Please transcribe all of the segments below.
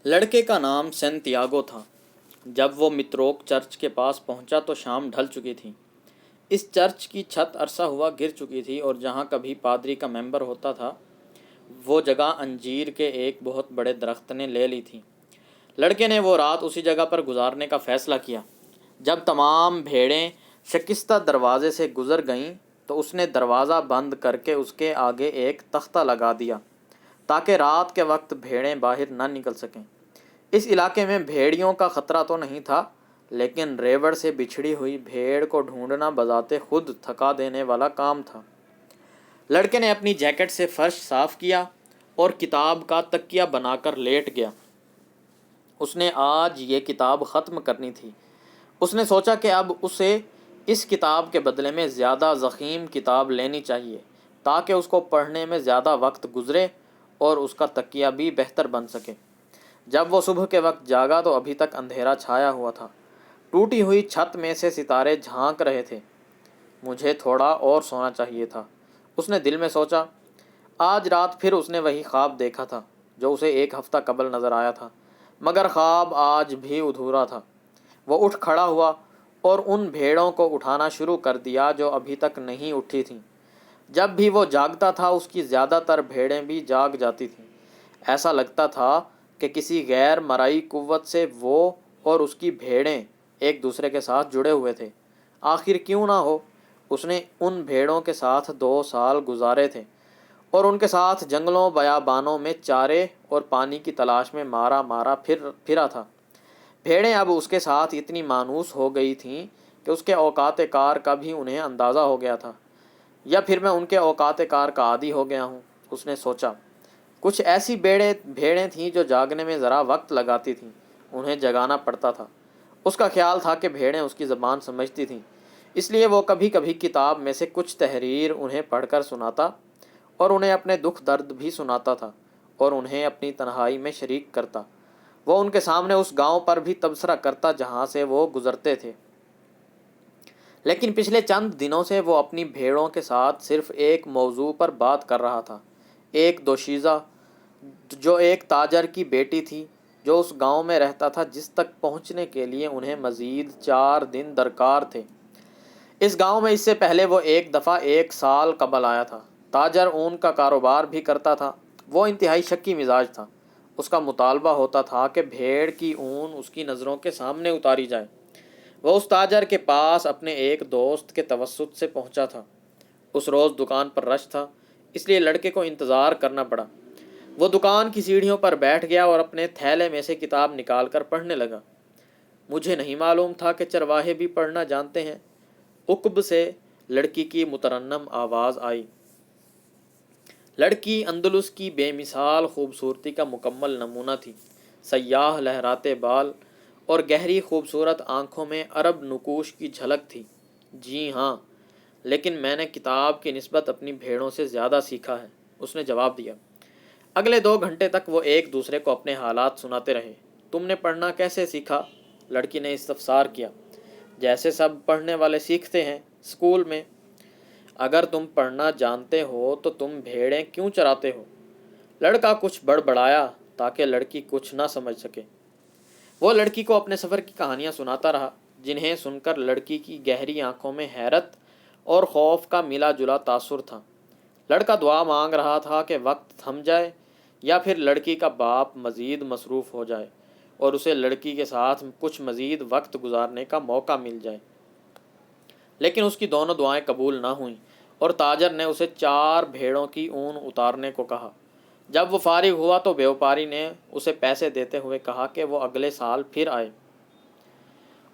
لڑکے کا نام سینتیاگو تھا۔ جب وہ متروک چرچ کے پاس پہنچا تو شام ڈھل چکی تھی۔ اس چرچ کی چھت عرصہ ہوا گر چکی تھی اور جہاں کبھی پادری کا ممبر ہوتا تھا وہ جگہ انجیر کے ایک بہت بڑے درخت نے لے لی تھی۔ لڑکے نے وہ رات اسی جگہ پر گزارنے کا فیصلہ کیا۔ جب تمام بھیڑیں شکستہ دروازے سے گزر گئیں تو اس نے دروازہ بند کر کے اس کے آگے ایک تختہ لگا دیا تاکہ رات کے وقت بھیڑیں باہر نہ نکل سکیں۔ اس علاقے میں بھیڑیوں کا خطرہ تو نہیں تھا، لیکن ریوڑ سے بچھڑی ہوئی بھیڑ کو ڈھونڈنا بذات خود تھکا دینے والا کام تھا۔ لڑکے نے اپنی جیکٹ سے فرش صاف کیا اور کتاب کا تکیہ بنا کر لیٹ گیا۔ اس نے آج یہ کتاب ختم کرنی تھی۔ اس نے سوچا کہ اب اسے اس کتاب کے بدلے میں زیادہ ضخیم کتاب لینی چاہیے تاکہ اس کو پڑھنے میں زیادہ وقت گزرے اور اس کا تکیہ بھی بہتر بن سکے۔ جب وہ صبح کے وقت جاگا تو ابھی تک اندھیرا چھایا ہوا تھا۔ ٹوٹی ہوئی چھت میں سے ستارے جھانک رہے تھے۔ مجھے تھوڑا اور سونا چاہیے تھا، اس نے دل میں سوچا۔ آج رات پھر اس نے وہی خواب دیکھا تھا جو اسے ایک ہفتہ قبل نظر آیا تھا، مگر خواب آج بھی ادھورا تھا۔ وہ اٹھ کھڑا ہوا اور ان بھیڑوں کو اٹھانا شروع کر دیا جو ابھی تک نہیں اٹھی تھیں۔ جب بھی وہ جاگتا تھا اس کی زیادہ تر بھیڑیں بھی جاگ جاتی تھیں۔ ایسا لگتا تھا کہ کسی غیر مرئی قوت سے وہ اور اس کی بھیڑیں ایک دوسرے کے ساتھ جڑے ہوئے تھے۔ آخر کیوں نہ ہو، اس نے ان بھیڑوں کے ساتھ 2 سال گزارے تھے اور ان کے ساتھ جنگلوں بیابانوں میں چارے اور پانی کی تلاش میں مارا پھرا تھا۔ بھیڑیں اب اس کے ساتھ اتنی مانوس ہو گئی تھیں کہ اس کے اوقات کار کا بھی انہیں اندازہ ہو گیا تھا، یا پھر میں ان کے اوقات کار کا عادی ہو گیا ہوں، اس نے سوچا۔ کچھ ایسی بھیڑیں تھیں جو جاگنے میں ذرا وقت لگاتی تھیں، انہیں جگانا پڑتا تھا۔ اس کا خیال تھا کہ بھیڑیں اس کی زبان سمجھتی تھیں، اس لیے وہ کبھی کبھی کتاب میں سے کچھ تحریر انہیں پڑھ کر سناتا اور انہیں اپنے دکھ درد بھی سناتا تھا اور انہیں اپنی تنہائی میں شریک کرتا۔ وہ ان کے سامنے اس گاؤں پر بھی تبصرہ کرتا جہاں سے وہ گزرتے تھے۔ لیکن پچھلے چند دنوں سے وہ اپنی بھیڑوں کے ساتھ صرف ایک موضوع پر بات کر رہا تھا، ایک دوشیزہ جو ایک تاجر کی بیٹی تھی جو اس گاؤں میں رہتا تھا جس تک پہنچنے کے لیے انہیں مزید 4 دن درکار تھے۔ اس گاؤں میں اس سے پہلے وہ ایک دفعہ 1 سال قبل آیا تھا۔ تاجر اون کا کاروبار بھی کرتا تھا۔ وہ انتہائی شکی مزاج تھا۔ اس کا مطالبہ ہوتا تھا کہ بھیڑ کی اون اس کی نظروں کے سامنے اتاری جائے۔ وہ اس تاجر کے پاس اپنے ایک دوست کے توسط سے پہنچا تھا۔ اس روز دکان پر رش تھا، اس لیے لڑکے کو انتظار کرنا پڑا۔ وہ دکان کی سیڑھیوں پر بیٹھ گیا اور اپنے تھیلے میں سے کتاب نکال کر پڑھنے لگا۔ مجھے نہیں معلوم تھا کہ چرواہے بھی پڑھنا جانتے ہیں، عقب سے لڑکی کی مترنم آواز آئی۔ لڑکی اندلس کی بے مثال خوبصورتی کا مکمل نمونہ تھی۔ سیاہ لہراتے بال اور گہری خوبصورت آنکھوں میں عرب نقوش کی جھلک تھی۔ جی ہاں، لیکن میں نے کتاب کی نسبت اپنی بھیڑوں سے زیادہ سیکھا ہے، اس نے جواب دیا۔ اگلے 2 گھنٹے تک وہ ایک دوسرے کو اپنے حالات سناتے رہے۔ تم نے پڑھنا کیسے سیکھا؟ لڑکی نے استفسار کیا۔ جیسے سب پڑھنے والے سیکھتے ہیں، اسکول میں۔ اگر تم پڑھنا جانتے ہو تو تم بھیڑیں کیوں چراتے ہو؟ لڑکا کچھ بڑبڑایا تاکہ لڑکی کچھ نہ سمجھ سکے۔ وہ لڑکی کو اپنے سفر کی کہانیاں سناتا رہا، جنہیں سن کر لڑکی کی گہری آنکھوں میں حیرت اور خوف کا ملا جلا تاثر تھا۔ لڑکا دعا مانگ رہا تھا کہ وقت تھم جائے یا پھر لڑکی کا باپ مزید مصروف ہو جائے اور اسے لڑکی کے ساتھ کچھ مزید وقت گزارنے کا موقع مل جائے۔ لیکن اس کی دونوں دعائیں قبول نہ ہوئیں اور تاجر نے اسے 4 بھیڑوں کی اون اتارنے کو کہا۔ جب وہ فارغ ہوا تو بیوپاری نے اسے پیسے دیتے ہوئے کہا کہ وہ اگلے سال پھر آئے،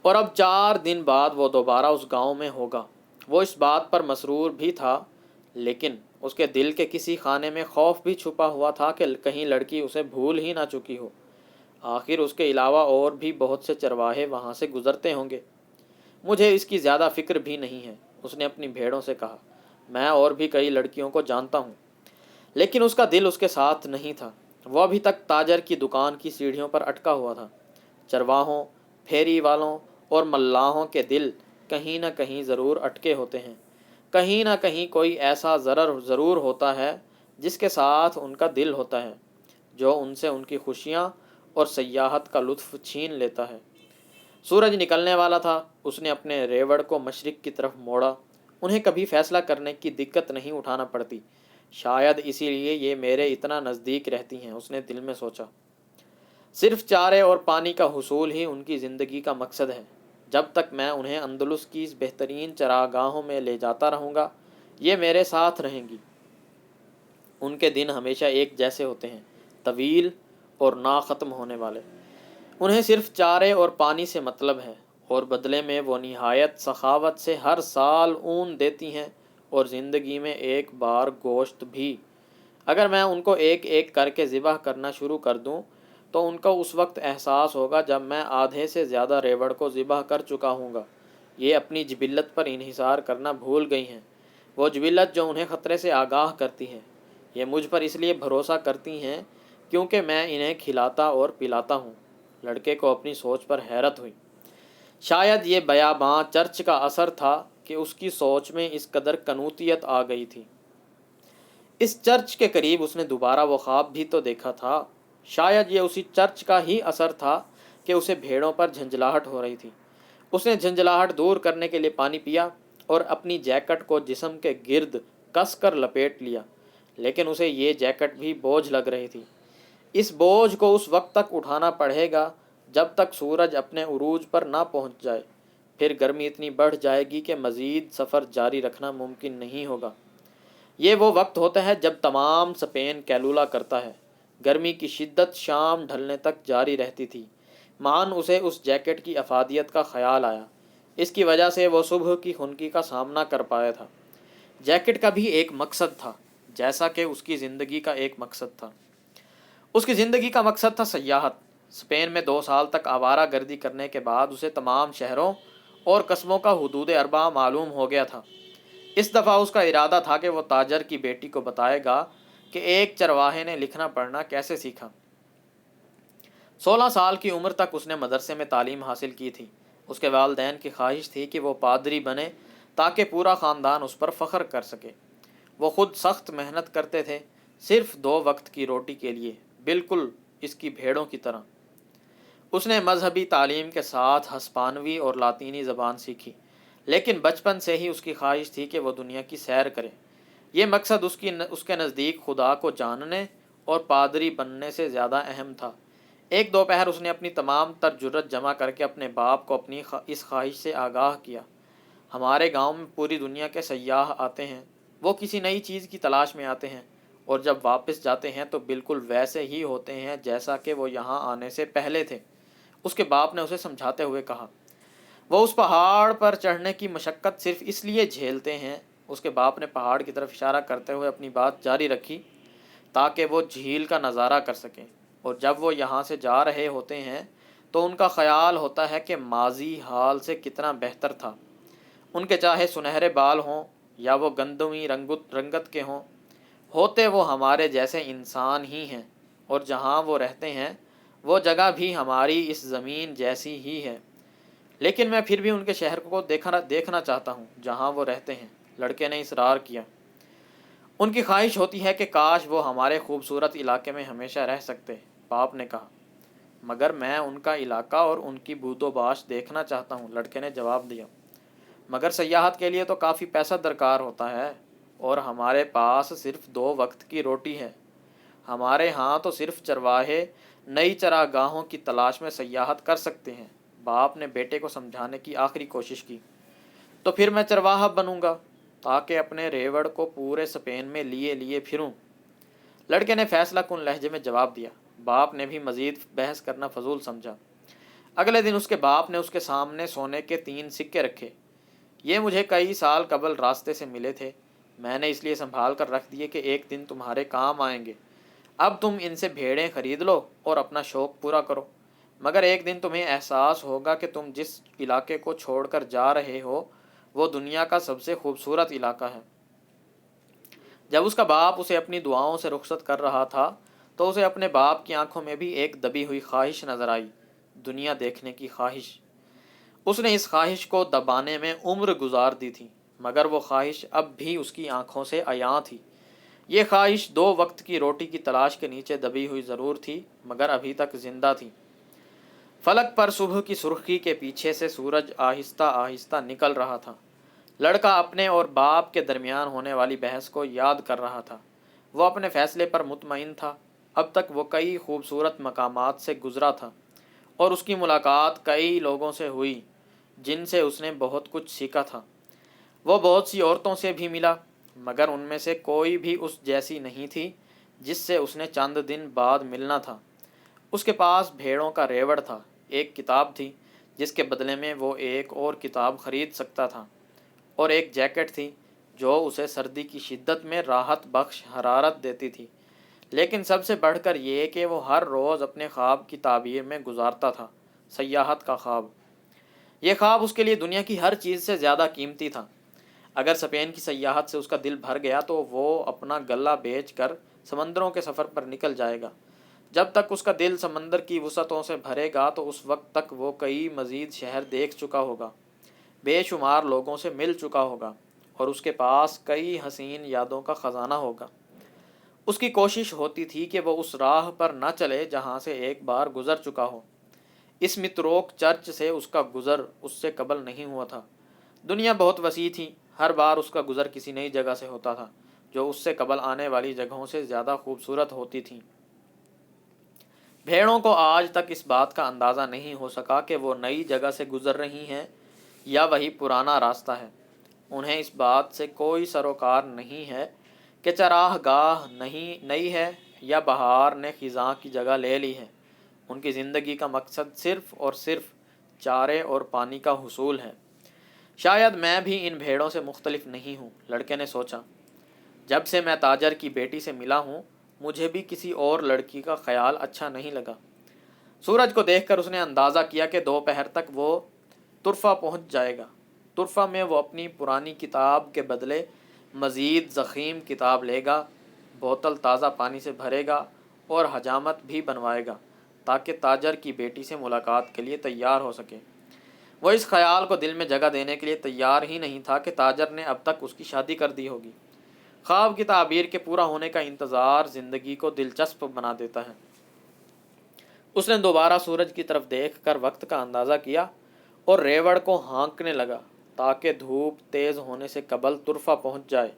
اور اب 4 دن بعد وہ دوبارہ اس گاؤں میں ہوگا۔ وہ اس بات پر مسرور بھی تھا، لیکن اس کے دل کے کسی خانے میں خوف بھی چھپا ہوا تھا کہ کہیں لڑکی اسے بھول ہی نہ چکی ہو۔ آخر اس کے علاوہ اور بھی بہت سے چرواہے وہاں سے گزرتے ہوں گے۔ مجھے اس کی زیادہ فکر بھی نہیں ہے، اس نے اپنی بھیڑوں سے کہا۔ میں اور بھی کئی لڑکیوں کو جانتا ہوں، لیکن اس کا دل اس کے ساتھ نہیں تھا۔ وہ ابھی تک تاجر کی دکان کی سیڑھیوں پر اٹکا ہوا تھا۔ چرواہوں، پھیری والوں اور ملاحوں کے دل کہیں نہ کہیں ضرور اٹکے ہوتے ہیں۔ کہیں نہ کہیں کوئی ایسا ضرور ہوتا ہے جس کے ساتھ ان کا دل ہوتا ہے، جو ان سے ان کی خوشیاں اور سیاحت کا لطف چھین لیتا ہے۔ سورج نکلنے والا تھا، اس نے اپنے ریوڑ کو مشرق کی طرف موڑا۔ انہیں کبھی فیصلہ کرنے کی دقت نہیں اٹھانا پڑتی، شاید اسی لیے یہ میرے اتنا نزدیک رہتی ہیں، اس نے دل میں سوچا۔ صرف چارے اور پانی کا حصول ہی ان کی زندگی کا مقصد ہے۔ جب تک میں انہیں اندلس کی اس بہترین چراگاہوں میں لے جاتا رہوں گا، یہ میرے ساتھ رہیں گی۔ ان کے دن ہمیشہ ایک جیسے ہوتے ہیں، طویل اور نا ختم ہونے والے۔ انہیں صرف چارے اور پانی سے مطلب ہے، اور بدلے میں وہ نہایت سخاوت سے ہر سال اون دیتی ہیں، اور زندگی میں ایک بار گوشت بھی۔ اگر میں ان کو ایک ایک کر کے ذبح کرنا شروع کر دوں تو ان کو اس وقت احساس ہوگا جب میں آدھے سے زیادہ ریوڑ کو ذبح کر چکا ہوں گا۔ یہ اپنی جبلت پر انحصار کرنا بھول گئی ہیں، وہ جبلت جو انہیں خطرے سے آگاہ کرتی ہے۔ یہ مجھ پر اس لیے بھروسہ کرتی ہیں کیونکہ میں انہیں کھلاتا اور پلاتا ہوں۔ لڑکے کو اپنی سوچ پر حیرت ہوئی۔ شاید یہ بیاباں چرچ کا اثر تھا کہ اس کی سوچ میں اس قدر کنوتیت آ گئی تھی۔ اس چرچ کے قریب اس نے دوبارہ وہ خواب بھی تو دیکھا تھا۔ شاید یہ اسی چرچ کا ہی اثر تھا کہ اسے بھیڑوں پر جھنجھلاہٹ ہو رہی تھی۔ اس نے جھنجھلاہٹ دور کرنے کے لیے پانی پیا اور اپنی جیکٹ کو جسم کے گرد کس کر لپیٹ لیا، لیکن اسے یہ جیکٹ بھی بوجھ لگ رہی تھی۔ اس بوجھ کو اس وقت تک اٹھانا پڑے گا جب تک سورج اپنے عروج پر نہ پہنچ جائے، پھر گرمی اتنی بڑھ جائے گی کہ مزید سفر جاری رکھنا ممکن نہیں ہوگا۔ یہ وہ وقت ہوتا ہے جب تمام سپین کیلولا کرتا ہے۔ گرمی کی شدت شام ڈھلنے تک جاری رہتی تھی۔ مان اسے اس جیکٹ کی افادیت کا خیال آیا، اس کی وجہ سے وہ صبح کی خنکی کا سامنا کر پایا تھا۔ جیکٹ کا بھی ایک مقصد تھا، جیسا کہ اس کی زندگی کا ایک مقصد تھا۔ اس کی زندگی کا مقصد تھا سیاحت۔ اسپین میں 2 سال تک آوارہ گردی کرنے کے بعد اسے تمام شہروں اور قصبوں کا حدود اربع معلوم ہو گیا تھا۔ اس دفعہ اس کا ارادہ تھا کہ وہ تاجر کی بیٹی کو بتائے گا کہ ایک چرواہے نے لکھنا پڑھنا کیسے سیکھا۔ 16 سال کی عمر تک اس نے مدرسے میں تعلیم حاصل کی تھی۔ اس کے والدین کی خواہش تھی کہ وہ پادری بنے تاکہ پورا خاندان اس پر فخر کر سکے۔ وہ خود سخت محنت کرتے تھے، صرف 2 وقت کی روٹی کے لیے، بالکل اس کی بھیڑوں کی طرح۔ اس نے مذہبی تعلیم کے ساتھ ہسپانوی اور لاطینی زبان سیکھی، لیکن بچپن سے ہی اس کی خواہش تھی کہ وہ دنیا کی سیر کرے۔ یہ مقصد اس کے نزدیک خدا کو جاننے اور پادری بننے سے زیادہ اہم تھا۔ ایک دوپہر اس نے اپنی تمام تر جرت جمع کر کے اپنے باپ کو اپنی اس خواہش سے آگاہ کیا۔ ہمارے گاؤں میں پوری دنیا کے سیاح آتے ہیں، وہ کسی نئی چیز کی تلاش میں آتے ہیں، اور جب واپس جاتے ہیں تو بالکل ویسے ہی ہوتے ہیں جیسا کہ وہ یہاں آنے سے پہلے تھے۔ اس کے باپ نے اسے سمجھاتے ہوئے کہا۔ وہ اس پہاڑ پر چڑھنے کی مشقت صرف اس لیے جھیلتے ہیں، اس کے باپ نے پہاڑ کی طرف اشارہ کرتے ہوئے اپنی بات جاری رکھی، تاکہ وہ جھیل کا نظارہ کر سکیں، اور جب وہ یہاں سے جا رہے ہوتے ہیں تو ان کا خیال ہوتا ہے کہ ماضی حال سے کتنا بہتر تھا۔ ان کے چاہے سنہرے بال ہوں یا وہ گندمی رنگت کے ہوں، ہوتے وہ ہمارے جیسے انسان ہی ہیں، اور جہاں وہ رہتے ہیں وہ جگہ بھی ہماری اس زمین جیسی ہی ہے۔ لیکن میں پھر بھی ان کے شہر کو دیکھنا چاہتا ہوں جہاں وہ رہتے ہیں، لڑکے نے اصرار کیا۔ ان کی خواہش ہوتی ہے کہ کاش وہ ہمارے خوبصورت علاقے میں ہمیشہ رہ سکتے، باپ نے کہا۔ مگر میں ان کا علاقہ اور ان کی بود و باش دیکھنا چاہتا ہوں، لڑکے نے جواب دیا۔ مگر سیاحت کے لیے تو کافی پیسہ درکار ہوتا ہے، اور ہمارے پاس صرف 2 وقت کی روٹی ہے۔ ہمارے ہاں تو صرف چرواہے نئی چراگاہوں کی تلاش میں سیاحت کر سکتے ہیں۔ باپ نے بیٹے کو سمجھانے کی آخری کوشش کی۔ تو پھر میں چرواہا بنوں گا تاکہ اپنے ریوڑ کو پورے اسپین میں لیے پھروں، لڑکے نے فیصلہ کن لہجے میں جواب دیا۔ باپ نے بھی مزید بحث کرنا فضول سمجھا۔ اگلے دن اس کے باپ نے اس کے سامنے سونے کے 3 سکے رکھے۔ یہ مجھے کئی سال قبل راستے سے ملے تھے، میں نے اس لیے سنبھال کر رکھ دیے کہ ایک دن تمہارے کام آئیں گے۔ اب تم ان سے بھیڑیں خرید لو اور اپنا شوق پورا کرو، مگر ایک دن تمہیں احساس ہوگا کہ تم جس علاقے کو چھوڑ کر جا رہے ہو وہ دنیا کا سب سے خوبصورت علاقہ ہے۔ جب اس کا باپ اسے اپنی دعاؤں سے رخصت کر رہا تھا تو اسے اپنے باپ کی آنکھوں میں بھی ایک دبی ہوئی خواہش نظر آئی، دنیا دیکھنے کی خواہش۔ اس نے اس خواہش کو دبانے میں عمر گزار دی تھی، مگر وہ خواہش اب بھی اس کی آنکھوں سے عیاں تھی۔ یہ خواہش 2 وقت کی روٹی کی تلاش کے نیچے دبی ہوئی ضرور تھی، مگر ابھی تک زندہ تھی۔ فلک پر صبح کی سرخی کے پیچھے سے سورج آہستہ آہستہ نکل رہا تھا۔ لڑکا اپنے اور باپ کے درمیان ہونے والی بحث کو یاد کر رہا تھا۔ وہ اپنے فیصلے پر مطمئن تھا۔ اب تک وہ کئی خوبصورت مقامات سے گزرا تھا اور اس کی ملاقات کئی لوگوں سے ہوئی جن سے اس نے بہت کچھ سیکھا تھا۔ وہ بہت سی عورتوں سے بھی ملا، مگر ان میں سے کوئی بھی اس جیسی نہیں تھی جس سے اس نے چند دن بعد ملنا تھا۔ اس کے پاس بھیڑوں کا ریوڑ تھا، ایک کتاب تھی جس کے بدلے میں وہ ایک اور کتاب خرید سکتا تھا، اور ایک جیکٹ تھی جو اسے سردی کی شدت میں راحت بخش حرارت دیتی تھی۔ لیکن سب سے بڑھ کر یہ کہ وہ ہر روز اپنے خواب کی تعبیر میں گزارتا تھا، سیاحت کا خواب۔ یہ خواب اس کے لیے دنیا کی ہر چیز سے زیادہ قیمتی تھا۔ اگر اسپین کی سیاحت سے اس کا دل بھر گیا تو وہ اپنا غلہ بیچ کر سمندروں کے سفر پر نکل جائے گا۔ جب تک اس کا دل سمندر کی وسعتوں سے بھرے گا تو اس وقت تک وہ کئی مزید شہر دیکھ چکا ہوگا، بے شمار لوگوں سے مل چکا ہوگا، اور اس کے پاس کئی حسین یادوں کا خزانہ ہوگا۔ اس کی کوشش ہوتی تھی کہ وہ اس راہ پر نہ چلے جہاں سے ایک بار گزر چکا ہو۔ اس متروک چرچ سے اس کا گزر اس سے قبل نہیں ہوا تھا۔ دنیا بہت وسیع تھی، ہر بار اس کا گزر کسی نئی جگہ سے ہوتا تھا جو اس سے قبل آنے والی جگہوں سے زیادہ خوبصورت ہوتی تھیں۔ بھیڑوں کو آج تک اس بات کا اندازہ نہیں ہو سکا کہ وہ نئی جگہ سے گزر رہی ہیں یا وہی پرانا راستہ ہے۔ انہیں اس بات سے کوئی سروکار نہیں ہے کہ چراہ گاہ نئی ہے یا بہار نے خزاں کی جگہ لے لی ہے۔ ان کی زندگی کا مقصد صرف اور صرف چارے اور پانی کا حصول ہے۔ شاید میں بھی ان بھیڑوں سے مختلف نہیں ہوں، لڑکے نے سوچا۔ جب سے میں تاجر کی بیٹی سے ملا ہوں مجھے بھی کسی اور لڑکی کا خیال اچھا نہیں لگا۔ سورج کو دیکھ کر اس نے اندازہ کیا کہ دوپہر تک وہ طرفہ پہنچ جائے گا۔ طرفہ میں وہ اپنی پرانی کتاب کے بدلے مزید ضخیم کتاب لے گا، بوتل تازہ پانی سے بھرے گا اور حجامت بھی بنوائے گا تاکہ تاجر کی بیٹی سے ملاقات کے لیے تیار ہو سکے۔ وہ اس خیال کو دل میں جگہ دینے کے لیے تیار ہی نہیں تھا کہ تاجر نے اب تک اس کی شادی کر دی ہوگی۔ خواب کی تعبیر کے پورا ہونے کا انتظار زندگی کو دلچسپ بنا دیتا ہے۔ اس نے دوبارہ سورج کی طرف دیکھ کر وقت کا اندازہ کیا اور ریوڑ کو ہانکنے لگا تاکہ دھوپ تیز ہونے سے قبل طرفہ پہنچ جائے۔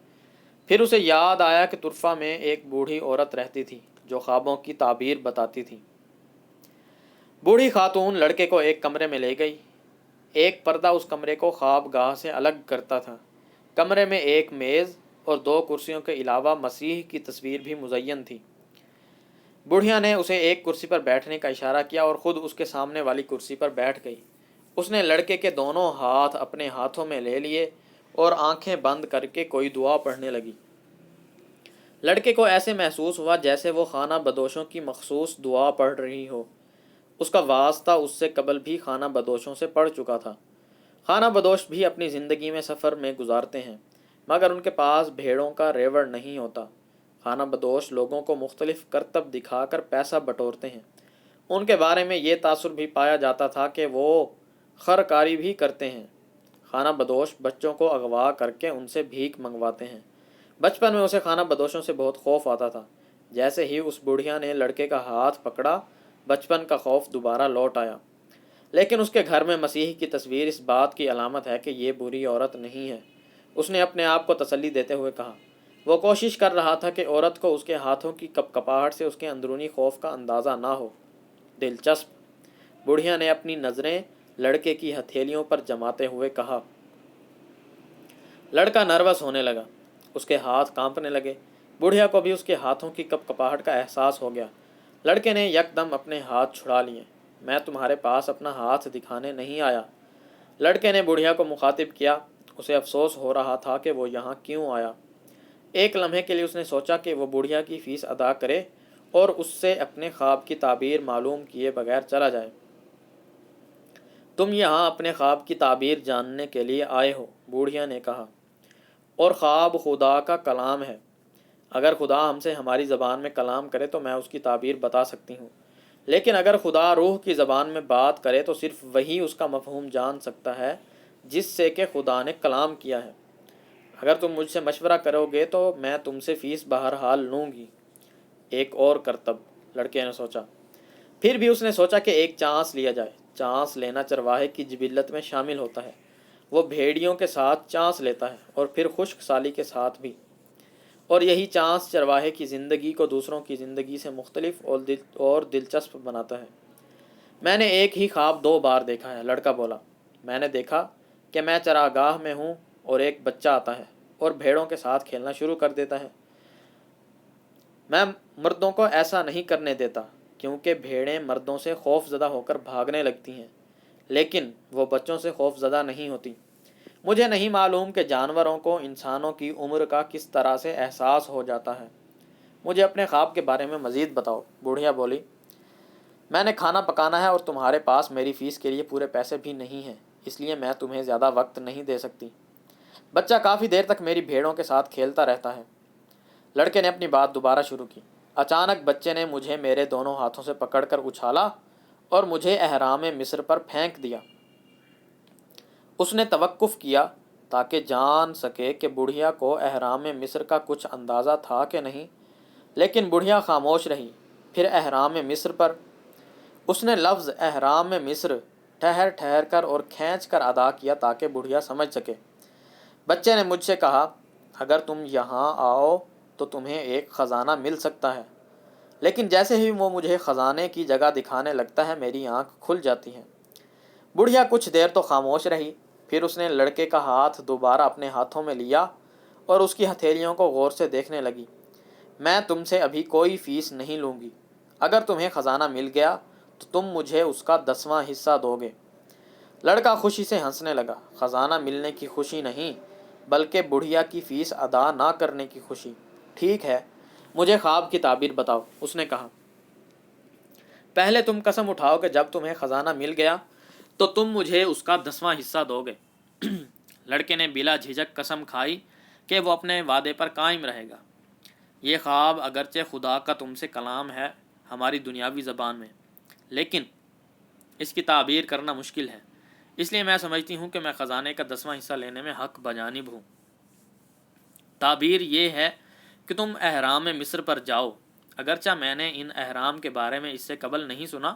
پھر اسے یاد آیا کہ طرفہ میں ایک بوڑھی عورت رہتی تھی جو خوابوں کی تعبیر بتاتی تھی۔ بوڑھی خاتون لڑکے کو ایک کمرے میں لے گئی۔ ایک پردہ اس کمرے کو خواب گاہ سے الگ کرتا تھا۔ کمرے میں ایک میز اور 2 کرسیوں کے علاوہ مسیح کی تصویر بھی مزین تھی۔ بڑھیا نے اسے ایک کرسی پر بیٹھنے کا اشارہ کیا اور خود اس کے سامنے والی کرسی پر بیٹھ گئی۔ اس نے لڑکے کے دونوں ہاتھ اپنے ہاتھوں میں لے لیے اور آنکھیں بند کر کے کوئی دعا پڑھنے لگی۔ لڑکے کو ایسے محسوس ہوا جیسے وہ خانہ بدوشوں کی مخصوص دعا پڑھ رہی ہو۔ اس کا واسطہ اس سے قبل بھی خانہ بدوشوں سے پڑھ چکا تھا۔ خانہ بدوش بھی اپنی زندگی میں سفر میں گزارتے ہیں، مگر ان کے پاس بھیڑوں کا ریوڑ نہیں ہوتا۔ خانہ بدوش لوگوں کو مختلف کرتب دکھا کر پیسہ بٹورتے ہیں۔ ان کے بارے میں یہ تاثر بھی پایا جاتا تھا کہ وہ خرکاری بھی کرتے ہیں۔ خانہ بدوش بچوں کو اغوا کر کے ان سے بھیک منگواتے ہیں۔ بچپن میں اسے خانہ بدوشوں سے بہت خوف آتا تھا۔ جیسے ہی اس بڑھیا نے لڑکے کا ہاتھ پکڑا بچپن کا خوف دوبارہ لوٹ آیا۔ لیکن اس کے گھر میں مسیح کی تصویر اس بات کی علامت ہے کہ یہ بری عورت نہیں ہے، اس نے اپنے آپ کو تسلی دیتے ہوئے کہا۔ وہ کوشش کر رہا تھا کہ عورت کو اس کے ہاتھوں کی کپکپاہٹ سے اس کے اندرونی خوف کا اندازہ نہ ہو۔ دلچسپ، بڑھیا نے اپنی نظریں لڑکے کی ہتھیلیوں پر جماتے ہوئے کہا۔ لڑکا نروس ہونے لگا، اس کے ہاتھ کانپنے لگے۔ بڑھیا کو بھی اس کے ہاتھوں کی کپکپاہٹ کا احساس ہو گیا۔ لڑکے نے یکدم اپنے ہاتھ چھڑا لیے۔ میں تمہارے پاس اپنا ہاتھ دکھانے نہیں آیا، لڑکے نے بڑھیا کو مخاطب کیا۔ اسے افسوس ہو رہا تھا کہ وہ یہاں کیوں آیا۔ ایک لمحے کے لیے اس نے سوچا کہ وہ بڑھیا کی فیس ادا کرے اور اس سے اپنے خواب کی تعبیر معلوم کیے بغیر چلا جائے۔ تم یہاں اپنے خواب کی تعبیر جاننے کے لیے آئے ہو، بوڑھیا نے کہا، اور خواب خدا کا کلام ہے۔ اگر خدا ہم سے ہماری زبان میں کلام کرے تو میں اس کی تعبیر بتا سکتی ہوں، لیکن اگر خدا روح کی زبان میں بات کرے تو صرف وہی اس کا مفہوم جان سکتا ہے جس سے کہ خدا نے کلام کیا ہے۔ اگر تم مجھ سے مشورہ کرو گے تو میں تم سے فیس بہرحال لوں گی۔ ایک اور کرتب، لڑکے نے سوچا۔ پھر بھی اس نے سوچا کہ ایک چانس لیا جائے۔ چانس لینا چرواہے کی جبلت میں شامل ہوتا ہے۔ وہ بھیڑیوں کے ساتھ چانس لیتا ہے اور پھر خشک سالی کے ساتھ بھی، اور یہی چانس چرواہے کی زندگی کو دوسروں کی زندگی سے مختلف اور دلچسپ بناتا ہے۔ میں نے ایک ہی خواب 2 بار دیکھا ہے، لڑکا بولا۔ میں نے دیکھا کہ میں چراگاہ میں ہوں اور ایک بچہ آتا ہے اور بھیڑوں کے ساتھ کھیلنا شروع کر دیتا ہے۔ میں مردوں کو ایسا نہیں کرنے دیتا کیونکہ بھیڑیں مردوں سے خوف زدہ ہو کر بھاگنے لگتی ہیں، لیکن وہ بچوں سے خوف زدہ نہیں ہوتی۔ مجھے نہیں معلوم کہ جانوروں کو انسانوں کی عمر کا کس طرح سے احساس ہو جاتا ہے۔ مجھے اپنے خواب کے بارے میں مزید بتاؤ۔ بوڑھیا بولی۔ میں نے کھانا پکانا ہے اور تمہارے پاس میری فیس کے لیے پورے پیسے بھی نہیں ہیں، اس لیے میں تمہیں زیادہ وقت نہیں دے سکتی۔ بچہ کافی دیر تک میری بھیڑوں کے ساتھ کھیلتا رہتا ہے۔ لڑکے نے اپنی بات دوبارہ شروع کی۔ اچانک بچے نے مجھے میرے دونوں ہاتھوں سے پکڑ کر اچھالا اور مجھے احرام مصر پر پھینک دیا۔ اس نے توقف کیا تاکہ جان سکے کہ بڑھیا کو احرام مصر کا کچھ اندازہ تھا کہ نہیں، لیکن بڑھیا خاموش رہی۔ پھر احرام مصر پر اس نے لفظ احرام مصر ٹھہر ٹھہر کر اور کھینچ کر ادا کیا تاکہ بڑھیا سمجھ سکے۔ بچے نے مجھ سے کہا، اگر تم یہاں آؤ تو تمہیں ایک خزانہ مل سکتا ہے۔ لیکن جیسے ہی وہ مجھے خزانے کی جگہ دکھانے لگتا ہے میری آنکھ کھل جاتی ہے۔ بڑھیا کچھ دیر تو خاموش رہی، پھر اس نے لڑکے کا ہاتھ دوبارہ اپنے ہاتھوں میں لیا اور اس کی ہتھیلیوں کو غور سے دیکھنے لگی۔ میں تم سے ابھی کوئی فیس نہیں لوں گی۔ اگر تمہیں خزانہ مل گیا تو تم مجھے اس کا 10واں حصہ دو گے۔ لڑکا خوشی سے ہنسنے لگا۔ خزانہ ملنے کی خوشی نہیں، بلکہ بڑھیا کی فیس ادا نہ کرنے کی خوشی۔ ٹھیک ہے، مجھے خواب کی تعبیر بتاؤ، اس نے کہا۔ پہلے تم قسم اٹھاؤ کہ جب تمہیں خزانہ مل گیا تو تم مجھے اس کا 10واں حصہ دو گے۔ لڑکے نے بلا جھجک قسم کھائی کہ وہ اپنے وعدے پر قائم رہے گا۔ یہ خواب اگرچہ خدا کا تم سے کلام ہے ہماری دنیاوی زبان میں، لیکن اس کی تعبیر کرنا مشکل ہے، اس لیے میں سمجھتی ہوں کہ میں خزانے کا 10واں حصہ لینے میں حق بجانب ہوں۔ تعبیر یہ ہے کہ تم احرام مصر پر جاؤ۔ اگرچہ میں نے ان احرام کے بارے میں اس سے قبل نہیں سنا،